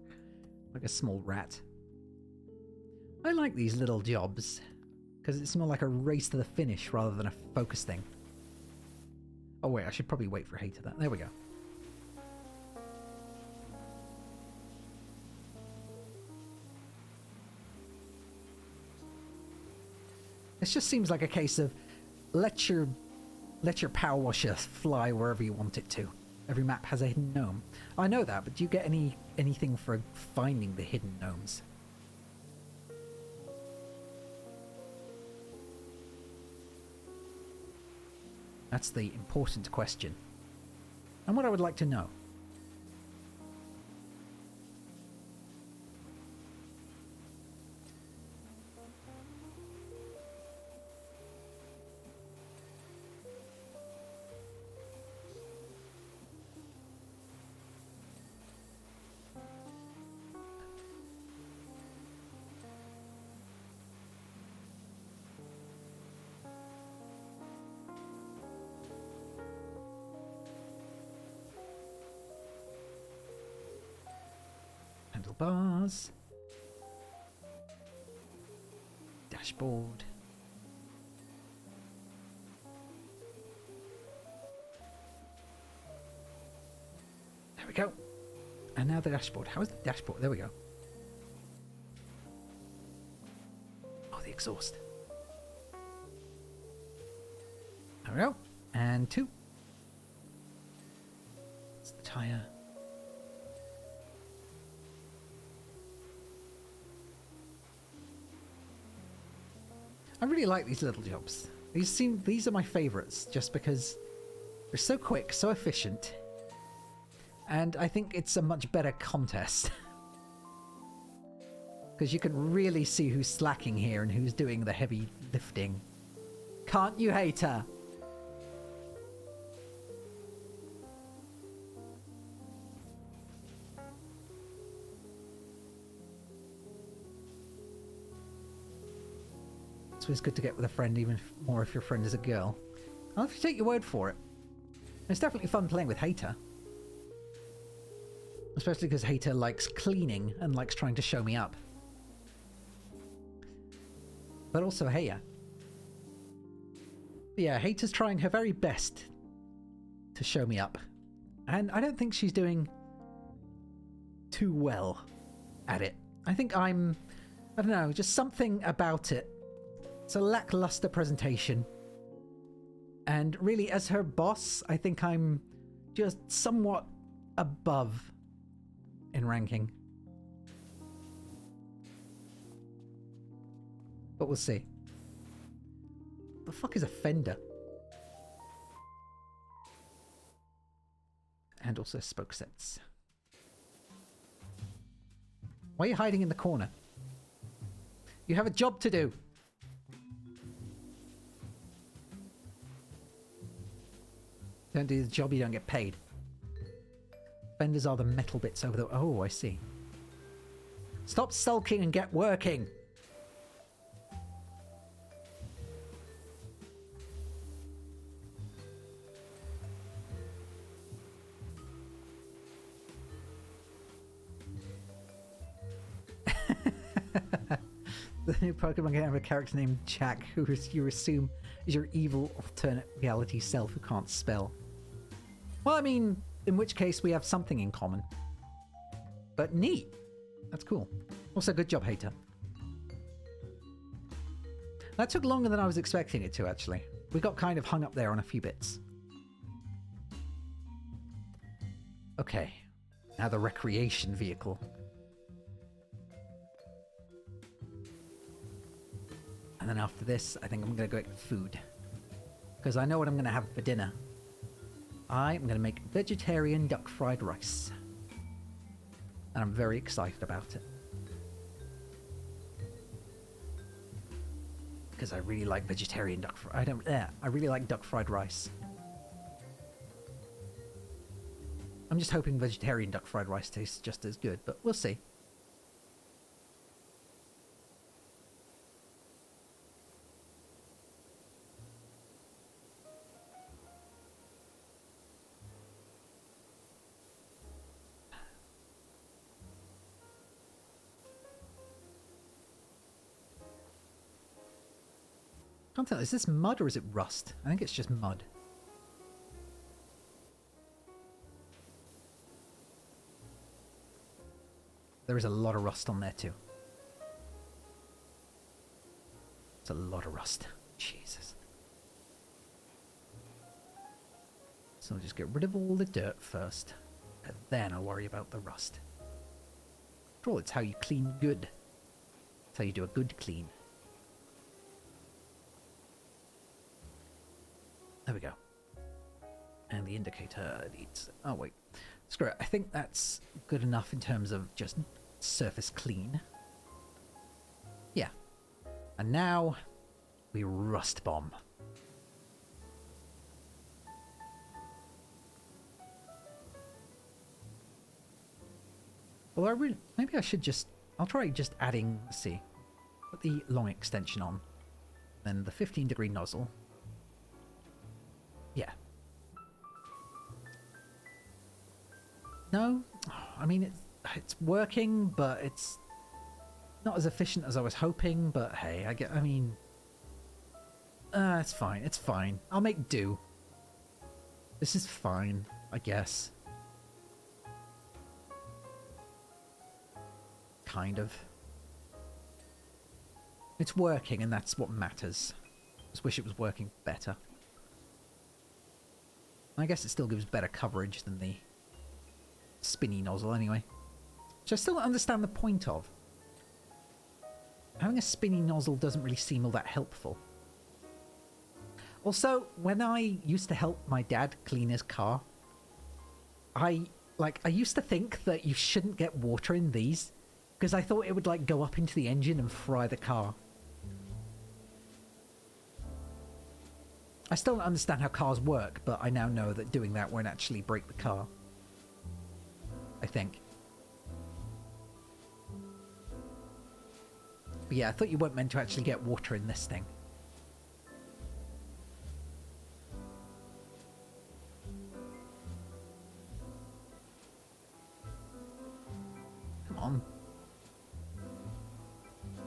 like a small rat. I like these little jobs, because it's more like a race to the finish rather than a focus thing. Oh wait, I should probably wait for Heita that. There we go. This just seems like a case of let your power washer fly wherever you want it to. Every map has a hidden gnome. I know that, but do you get anything for finding the hidden gnomes? That's the important question. And what I would like to know. Handlebars. Dashboard. There we go. And now the dashboard. How is the dashboard? There we go. Oh, the exhaust. There we go. And 2. It's the tyre. I really like these little jobs. These are my favourites just because they're so quick, so efficient, and I think it's a much better contest. Because you can really see who's slacking here and who's doing the heavy lifting. Can't you, Heita? It's always good to get with a friend, even more if your friend is a girl. I'll have to take your word for it. It's definitely fun playing with Heita. Especially because Heita likes cleaning and likes trying to show me up. But also Heya. Yeah, Heita's trying her very best to show me up. And I don't think she's doing too well at it. I think I don't know, just something about it. It's a lackluster presentation. And really, as her boss, I think I'm just somewhat above in ranking. But we'll see. The fuck is a fender? And also spoke sets. Why are you hiding in the corner? You have a job to do. Don't do the job, you don't get paid. Fenders are the metal bits over the... Oh, I see. Stop sulking and get working! The new Pokemon game have a character named JAQK, who you assume is your evil alternate reality self who can't spell. Well, I mean, in which case we have something in common. But neat. That's cool. Also, good job, Heita. That took longer than I was expecting it to, actually. We got kind of hung up there on a few bits. Okay. Now the recreation vehicle. And then after this, I think I'm going to go get food. Because I know what I'm going to have for dinner. I'm going to make vegetarian duck fried rice. And I'm very excited about it. Because I really like vegetarian duck fried... I really like duck fried rice. I'm just hoping vegetarian duck fried rice tastes just as good, but we'll see. Can't tell, is this mud or is it rust? I think it's just mud. There is a lot of rust on there too. It's a lot of rust. Jesus. So I'll just get rid of all the dirt first. And then I'll worry about the rust. After all, it's how you clean good. It's how you do a good clean. There we go. And the indicator needs... Oh, wait. Screw it. I think that's good enough in terms of just surface clean. Yeah. And now we rust bomb. Although I really... Maybe I should just... I'll try just adding... Let's see. Put the long extension on. Then the 15-degree nozzle. Yeah. No? I mean, it's working, but it's not as efficient as I was hoping, but hey, I mean... it's fine, it's fine. I'll make do. This is fine, I guess. Kind of. It's working, and that's what matters. Just wish it was working better. I guess it still gives better coverage than the spinny nozzle anyway. Which I still don't understand the point of. Having a spinny nozzle doesn't really seem all that helpful. Also, when I used to help my dad clean his car, I used to think that you shouldn't get water in these, because I thought it would like go up into the engine and fry the car. I still don't understand how cars work, but I now know that doing that won't actually break the car. I think. But yeah, I thought you weren't meant to actually get water in this thing. Come on.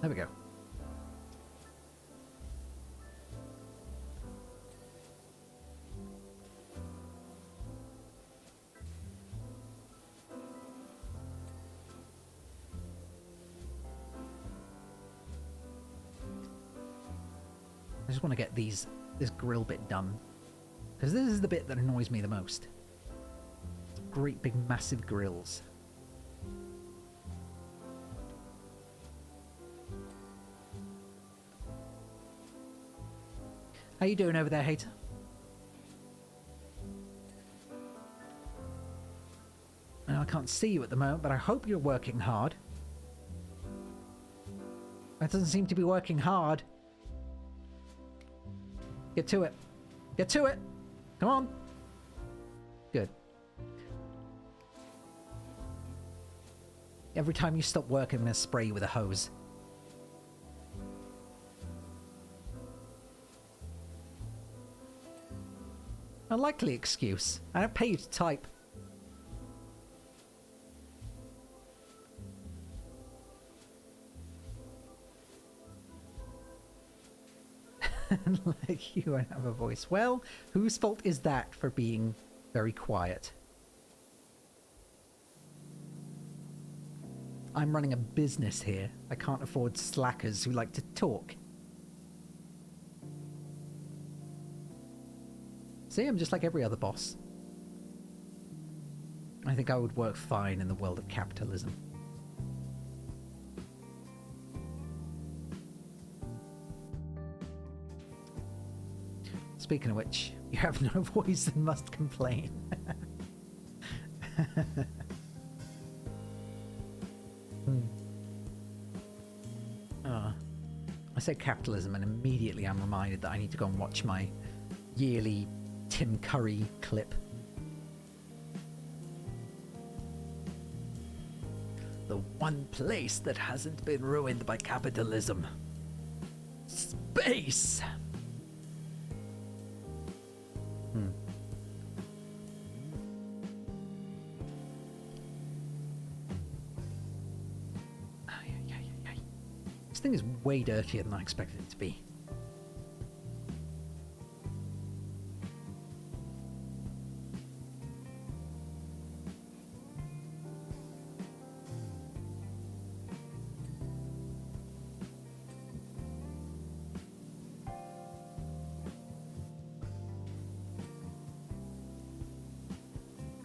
There we go. I just want to get this grill bit done. Because this is the bit that annoys me the most. Great big massive grills. How you doing over there, Heita? I can't see you at the moment, but I hope you're working hard. That doesn't seem to be working hard. Get to it. Get to it. Come on. Good. Every time you stop working, I'm going to spray you with a hose. A likely excuse. I don't pay you to type. Like you won't have a voice. Well, whose fault is that for being very quiet? I'm running a business here. I can't afford slackers who like to talk. See, I'm just like every other boss. I think I would work fine in the world of capitalism. Speaking of which, you have no voice and must complain. I say capitalism and immediately I'm reminded that I need to go and watch my yearly Tim Curry clip. The one place that hasn't been ruined by capitalism. Space! This thing is way dirtier than I expected it to be.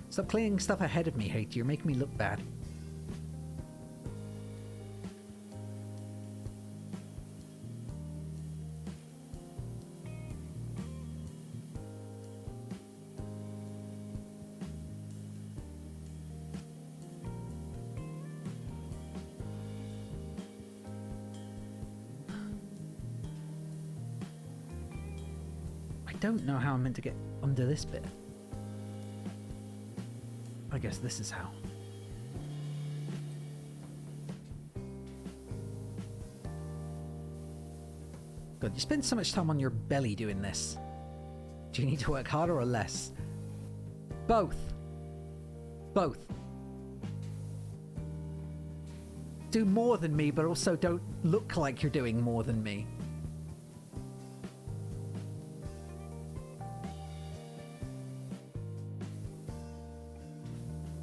Stop cleaning stuff ahead of me, Heita. You're making me look bad. I don't know how I'm meant to get under this bit. I guess this is how. God, you spend so much time on your belly doing this. Do you need to work harder or less? Both. Both. Do more than me, but also don't look like you're doing more than me.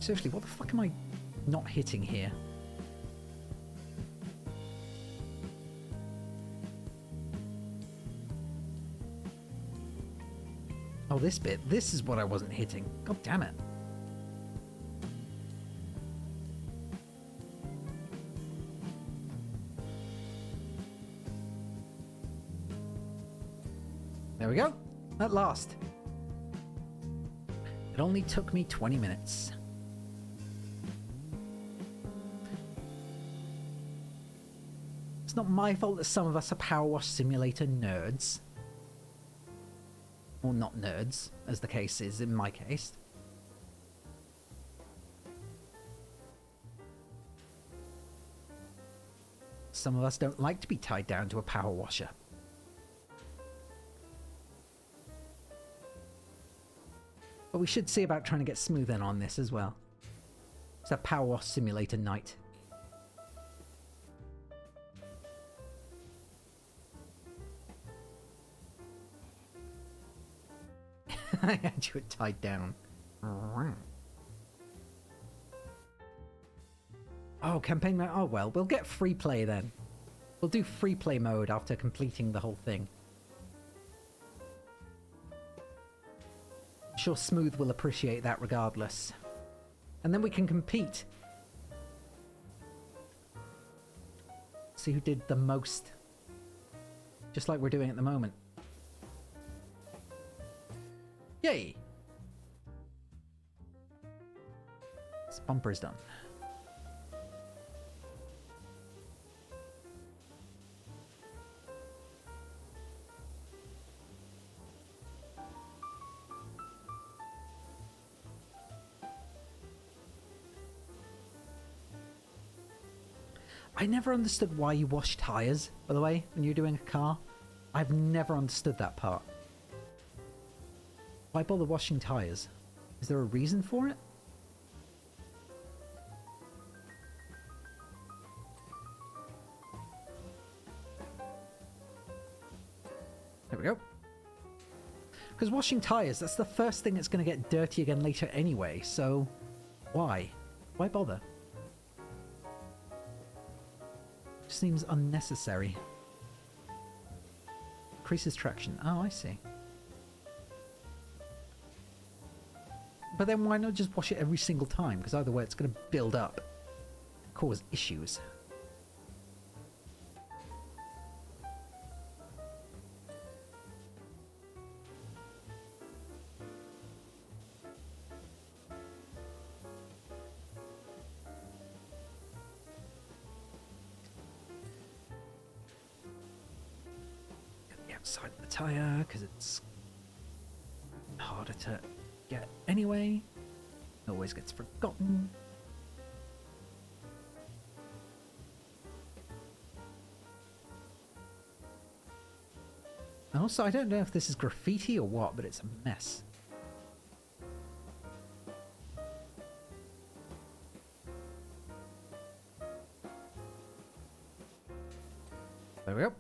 Seriously, what the fuck am I not hitting here? Oh, this bit. This is what I wasn't hitting. God damn it. There we go. At last. It only took me 20 minutes. It's not my fault that some of us are PowerWash Simulator nerds. Or not nerds, as the case is in my case. Some of us don't like to be tied down to a power washer. But we should see about trying to get smooth in on this as well. It's a PowerWash Simulator night. I had you tied down. Oh, campaign mode. Oh well, we'll get free play then. We'll do free play mode after completing the whole thing. I'm sure Smooth will appreciate that regardless. And then we can compete. See who did the most. Just like we're doing at the moment. Yay! This bumper's done. I never understood why you wash tyres, by the way, when you're doing a car. I've never understood that part. Why bother washing tyres? Is there a reason for it? There we go. Because washing tyres, that's the first thing that's going to get dirty again later anyway, so why? Why bother? Seems unnecessary. Increases traction. Oh, I see. But then why not just wash it every single time? Because either way it's going to build up, cause issues. Outside of the tyre, because it's harder to get anyway. It always gets forgotten. And also, I don't know if this is graffiti or what, but it's a mess. There we go.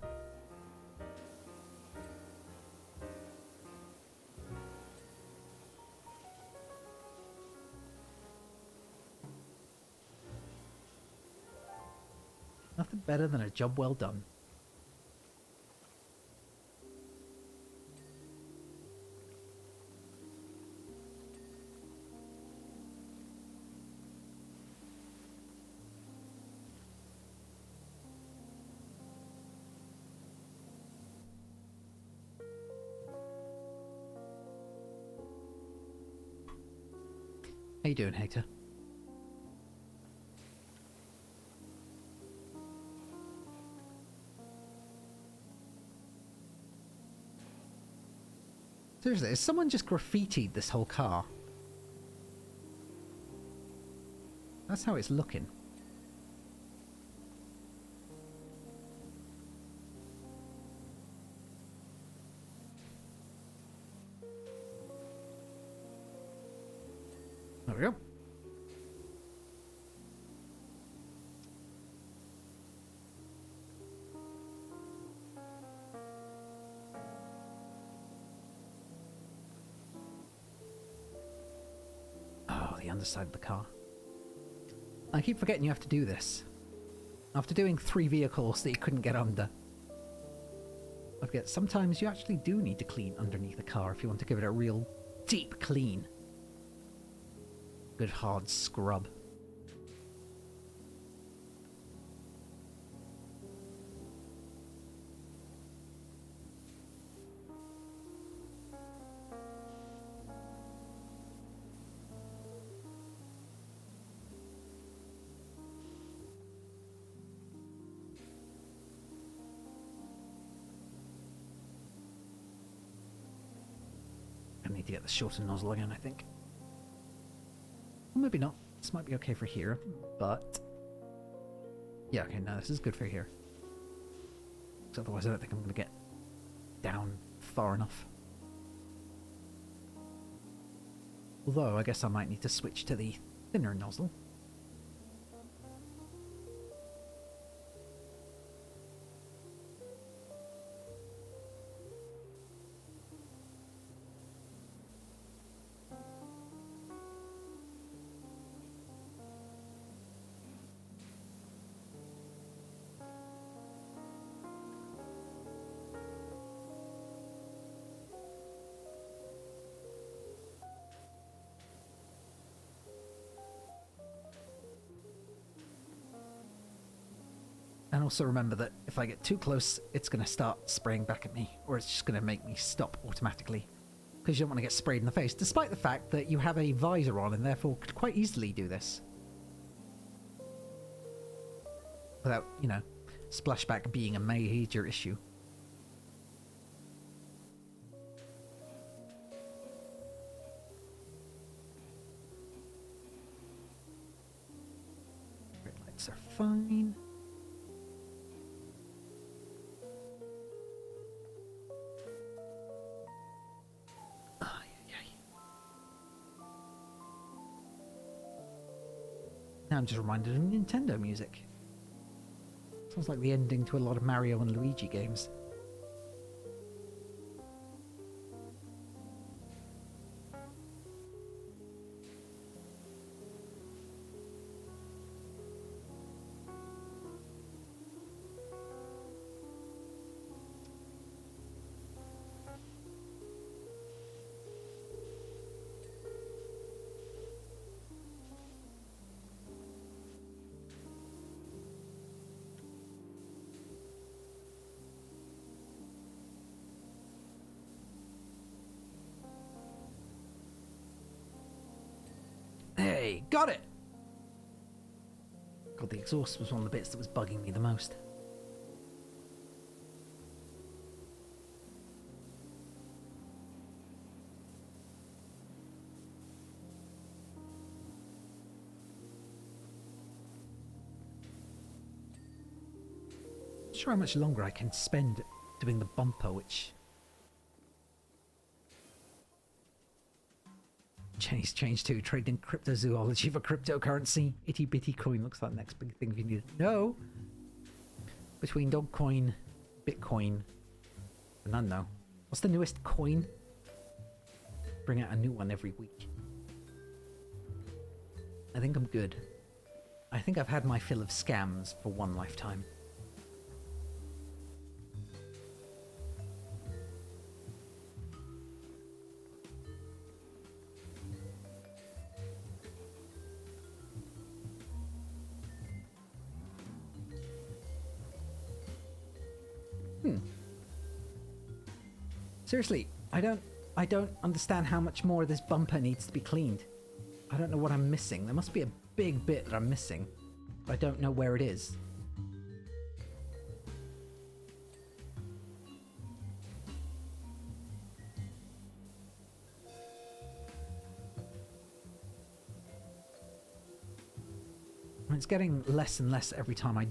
Nothing better than a job well done. How you doing, Heita? Seriously, has someone just graffitied this whole car? That's how it's looking. There we go. The underside of the car. I keep forgetting you have to do this. After doing 3 vehicles that you couldn't get under. I forget, sometimes you actually do need to clean underneath a car if you want to give it a real deep clean. Good hard scrub. I need to get the shorter nozzle again, I think. Well, maybe not. This might be okay for here, but... yeah, okay, no, this is good for here. Because otherwise I don't think I'm going to get down far enough. Although, I guess I might need to switch to the thinner nozzle. And also remember that if I get too close, it's going to start spraying back at me, or it's just going to make me stop automatically. Because you don't want to get sprayed in the face, despite the fact that you have a visor on and therefore could quite easily do this. Without, you know, splashback being a major issue. Red lights are fine. Now I'm just reminded of Nintendo music. Sounds like the ending to a lot of Mario and Luigi games. Hey, got it! God, the exhaust was one of the bits that was bugging me the most. Not sure how much longer I can spend doing the bumper, which... Jenny's changed to trading cryptozoology for cryptocurrency. Itty bitty coin looks like the next big thing you need to know. Between Dogcoin, Bitcoin, and I don't know. What's the newest coin? Bring out a new one every week. I think I'm good. I think I've had my fill of scams for one lifetime. Seriously, I don't understand how much more of this bumper needs to be cleaned. I don't know what I'm missing. There must be a big bit that I'm missing, but I don't know where it is. It's getting less and less every time I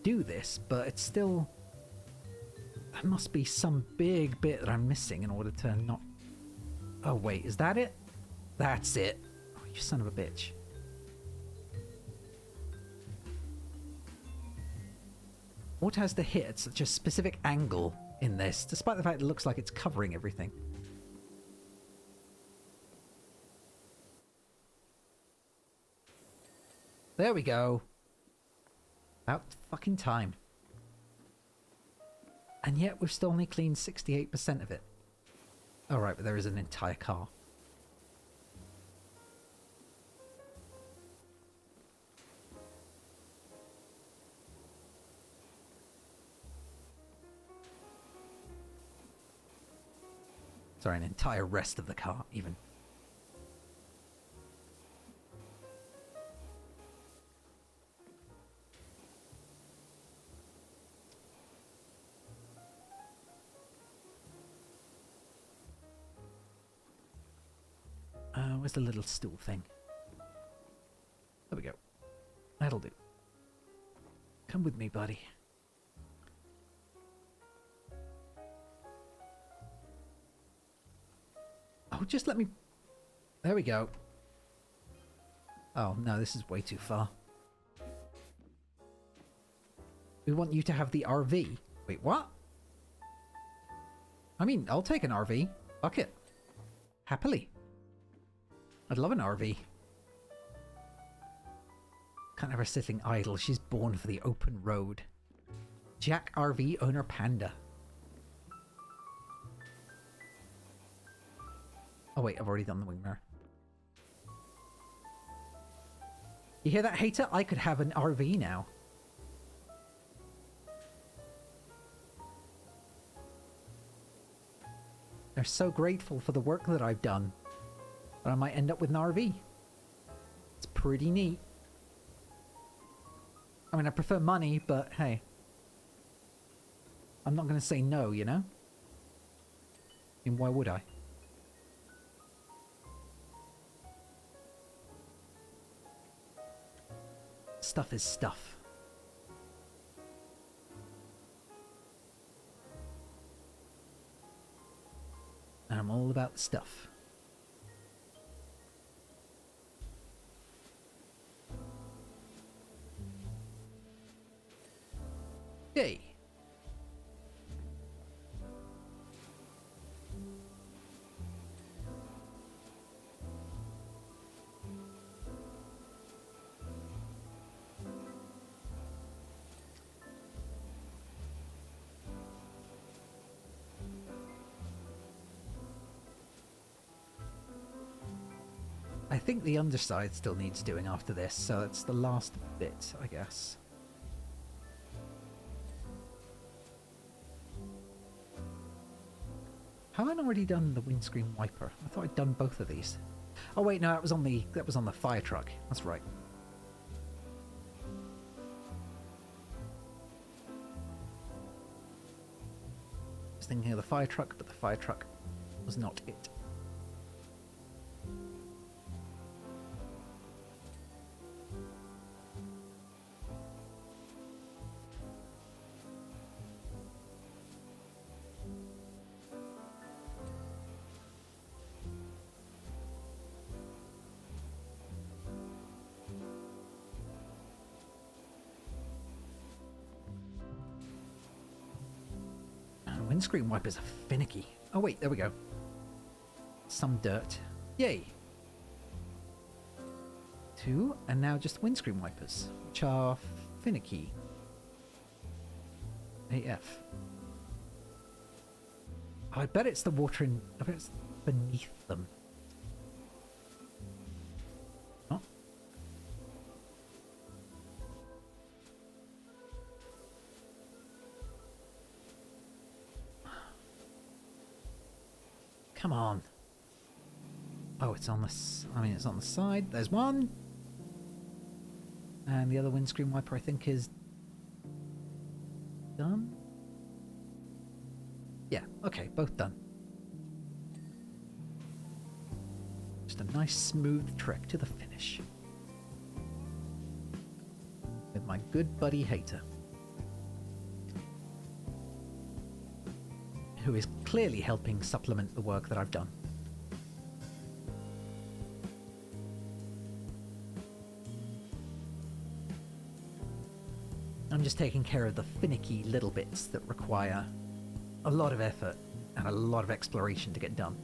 do this, but it's still... There must be some big bit that I'm missing in order to not... Oh wait, is that it? That's it. Oh, you son of a bitch. What has to hit at such a specific angle in this, despite the fact it looks like it's covering everything? There we go. About fucking time. And yet we've still only cleaned 68% of it. Oh right, but there is an entire car. Sorry, an entire rest of the car, even. Where's the little stool thing? There we go. That'll do. Come with me, buddy. Oh, just let me... There we go. Oh, no, this is way too far. We want you to have the RV. Wait, what? I mean, I'll take an RV. Fuck it. Happily. I'd love an RV. Can't have her sitting idle. She's born for the open road. JAQK owner Panda. Oh wait, I've already done the wing mirror. You hear that, Heita? I could have an RV now. They're so grateful for the work that I've done. But I might end up with an RV. It's pretty neat. I mean, I prefer money, but hey. I'm not going to say no, you know? I mean, why would I? Stuff is stuff. And I'm all about the stuff. Yay. I think the underside still needs doing after this, so it's the last bit, I guess. Have I already done the windscreen wiper? I thought I'd done both of these. Oh wait, no, that was on the fire truck. That's right. I was thinking of the fire truck, but the fire truck was not it. Windscreen wipers are finicky. Oh wait, there we go. Some dirt. Yay! 2, and now just windscreen wipers, which are finicky. AF. Oh, I bet it's the water in... I bet it's beneath them. Oh. Come on. Oh, it's on the... I mean, it's on the side. There's one. And the other windscreen wiper, I think, is... done? Yeah, okay, both done. Just a nice, smooth trek to the finish. With my good buddy Heita. Who is clearly helping supplement the work that I've done. I'm just taking care of the finicky little bits that require a lot of effort and a lot of exploration to get done.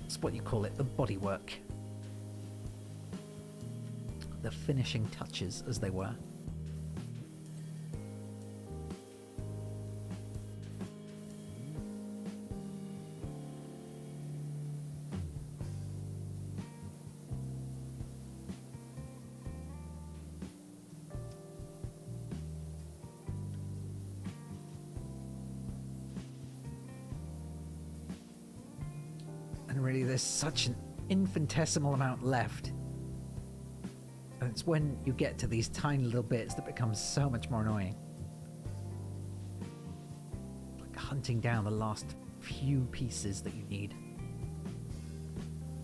It's what you call it, the bodywork. The finishing touches, as they were. Really, there's such an infinitesimal amount left. And it's when you get to these tiny little bits that becomes so much more annoying. Like hunting down the last few pieces that you need.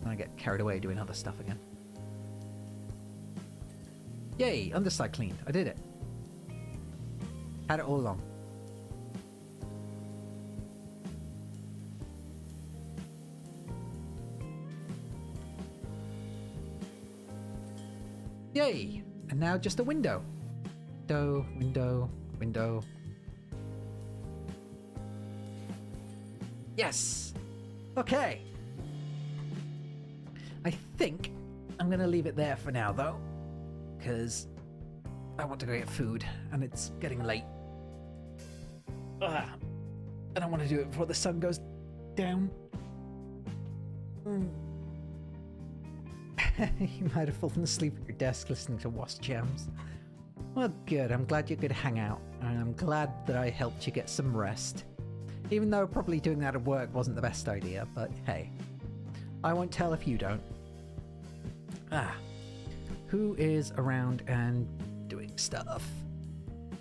And I get carried away doing other stuff again. Yay, underside cleaned. I did it. Had it all along. Yay! And now just a window. Window, window, window. Yes! Okay. I think I'm going to leave it there for now, though. Because I want to go get food, and it's getting late. Ugh. I don't want to do it before the sun goes down. You might have fallen asleep at your desk listening to Wasp Jams. Well, good. I'm glad you could hang out, and I'm glad that I helped you get some rest. Even though probably doing that at work wasn't the best idea, but hey. I won't tell if you don't. Who is around and doing stuff?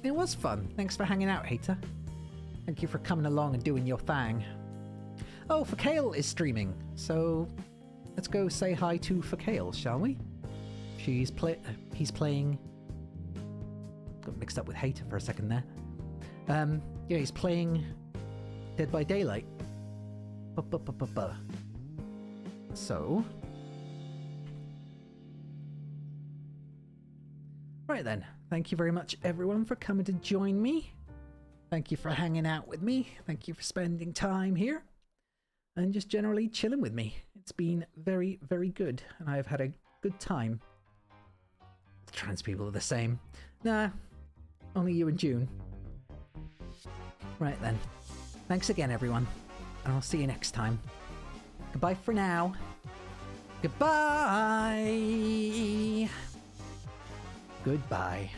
It was fun. Thanks for hanging out, Heita. Thank you for coming along and doing your thing. Oh, Fakale is streaming, so... let's go say hi to Fakale, shall we? He's playing... got mixed up with Heita for a second there. Yeah, he's playing Dead by Daylight. So... right then. Thank you very much, everyone, for coming to join me. Thank you for hanging out with me. Thank you for spending time here. And just generally chilling with me. It's been very, very good, and I've had a good time. Trans people are the same. Nah, only you and June. Right then. Thanks again, everyone, and I'll see you next time. Goodbye for now. Goodbye. Goodbye.